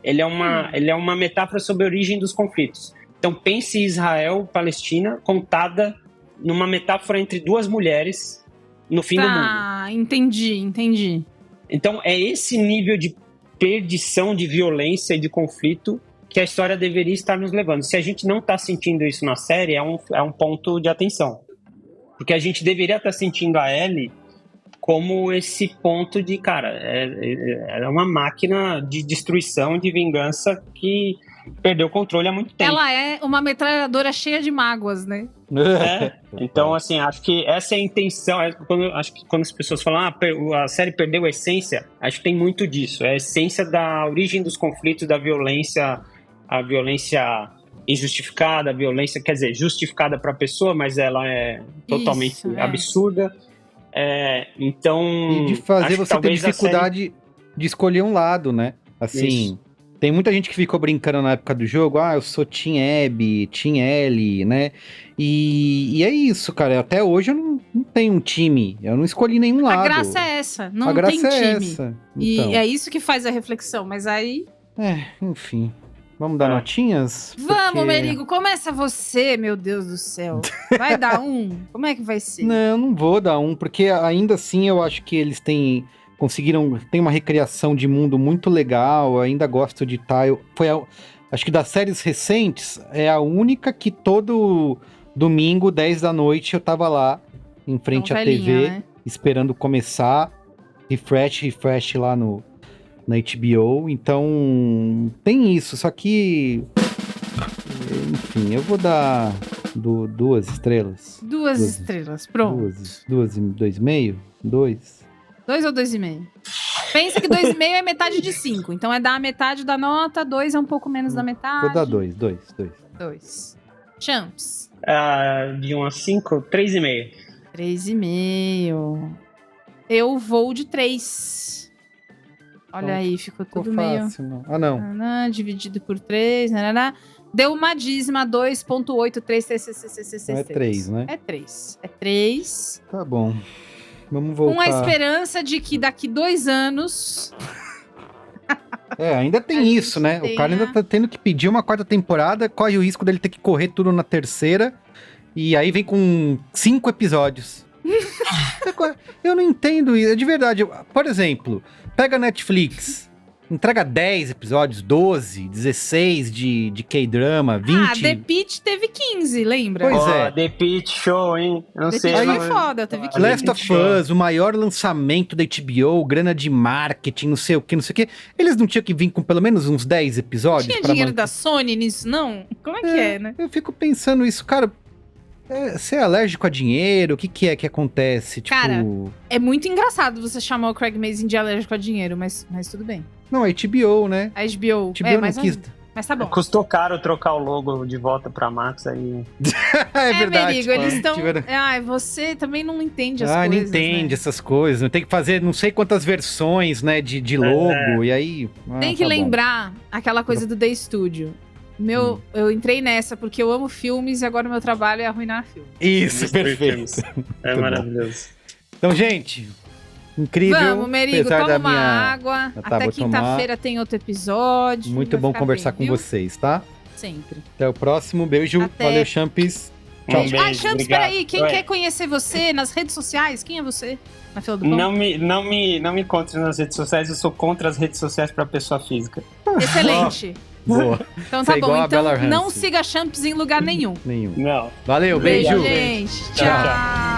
Ele é uma metáfora sobre a origem dos conflitos. Então pense em Palestina, contada numa metáfora entre duas mulheres no fim do mundo. Ah, entendi. Então é esse nível de perdição, de violência e de conflito que a história deveria estar nos levando. Se a gente não está sentindo isso na série, é um ponto de atenção. Porque a gente deveria estar sentindo a Ellie como esse ponto de, cara, é uma máquina de destruição, de vingança que perdeu o controle há muito tempo. Ela é uma metralhadora cheia de mágoas, né? Então, assim, acho que essa é a intenção. Acho que quando as pessoas falam, a série perdeu a essência, acho que tem muito disso. É a essência da origem dos conflitos, da violência, a violência injustificada, a violência, quer dizer, justificada para a pessoa, mas ela é totalmente absurda. Então, e de fazer você ter dificuldade de escolher um lado, né? Assim, isso. Tem muita gente que ficou brincando na época do jogo, eu sou Team Abby, Team Ellie, né? E é isso, cara. Até hoje eu não tenho um time, eu não escolhi nenhum lado. A graça é essa, não a graça tem time. É essa. Então. E é isso que faz a reflexão, mas aí... enfim... Vamos dar notinhas? Vamos, Merigo. Começa você, meu Deus do céu. Vai dar 1? Como é que vai ser? Não vou dar 1, porque ainda assim eu acho que eles tem uma recriação de mundo muito legal, eu ainda gosto de Tile. Acho que das séries recentes, é a única que todo domingo, 10 da noite, eu tava lá, em frente à TV, né? Esperando começar, refresh lá na HBO, então tem isso, só que enfim, eu vou dar 2 estrelas. 2 estrelas, pronto. 2,5? 2? 2 ou 2,5? Pensa que 2,5 é metade de 5, então é dar a metade da nota, 2 é um pouco menos da metade. Vou dar 2. 2. Champs. De 1 a 5, 3,5. 3,5. Eu vou de 3. Olha aí, ficou tudo meio... fácil, não. Não. Dividido por 3, Deu uma dízima, 2,83. Não é 3, né? É 3. Tá bom. Vamos voltar. Com a esperança de que daqui 2 anos... ainda tem isso, né? O cara ainda tá tendo que pedir uma 4ª temporada, corre o risco dele ter que correr tudo na 3ª, e aí vem com 5 episódios. Eu não entendo isso, de verdade. Por exemplo... Pega a Netflix, entrega 10 episódios, 12, 16 de K-drama, 20. Ah, The Pitt teve 15, lembra? Pois é. The Pitt Show, hein? Eu não The sei. Pitt foi mas- foda, teve 15. Last of Us, o maior lançamento da HBO, grana de marketing, não sei o que, não sei o que. Eles não tinham que vir com pelo menos uns 10 episódios? Tinha pra dinheiro manter? da Sony nisso, não? Como é que é, né? Eu fico pensando isso, cara. Você é alérgico a dinheiro? O que é que acontece? Tipo, Cara, É muito engraçado você chamar o Craig Mazin de alérgico a dinheiro, mas tudo bem. não, é HBO, né? A HBO. HBO não mais quis. mas tá bom. Custou caro trocar o logo de volta pra Max aí. É verdade. Merigo, eles estão... Tiveram- Ai, você também não entende as Ah, não coisas, entende né? essas coisas. Não tem que fazer não sei quantas versões, né, de logo. E aí. Tem que tá bom. lembrar aquela coisa do The Studio. Eu entrei nessa porque eu amo filmes e agora o meu trabalho é arruinar filme. Isso, perfeito. É Muito maravilhoso. Então, gente, incrível. Vamos, Merigo, apesar toma da uma minha... água. Tá, Até vou quinta-feira tem outro episódio. Muito Vai bom ficar conversar bem, com viu? vocês, tá? Sempre. Até o próximo. Beijo. Até. Valeu, Champis. Tchau. Ah, beijo, Champs, obrigado. peraí. Quem Oi. quer conhecer você nas redes sociais? Quem é você? Na fila do pão? Não me encontre nas redes sociais, eu sou contra as redes sociais pra pessoa física. Excelente. Boa. Então Isso tá é igual bom. a Bella Então não Ramsey. siga Champs em lugar nenhum. Nenhum. Não. Valeu, Beijo, beijo. gente. Tchau, Tchau. tchau.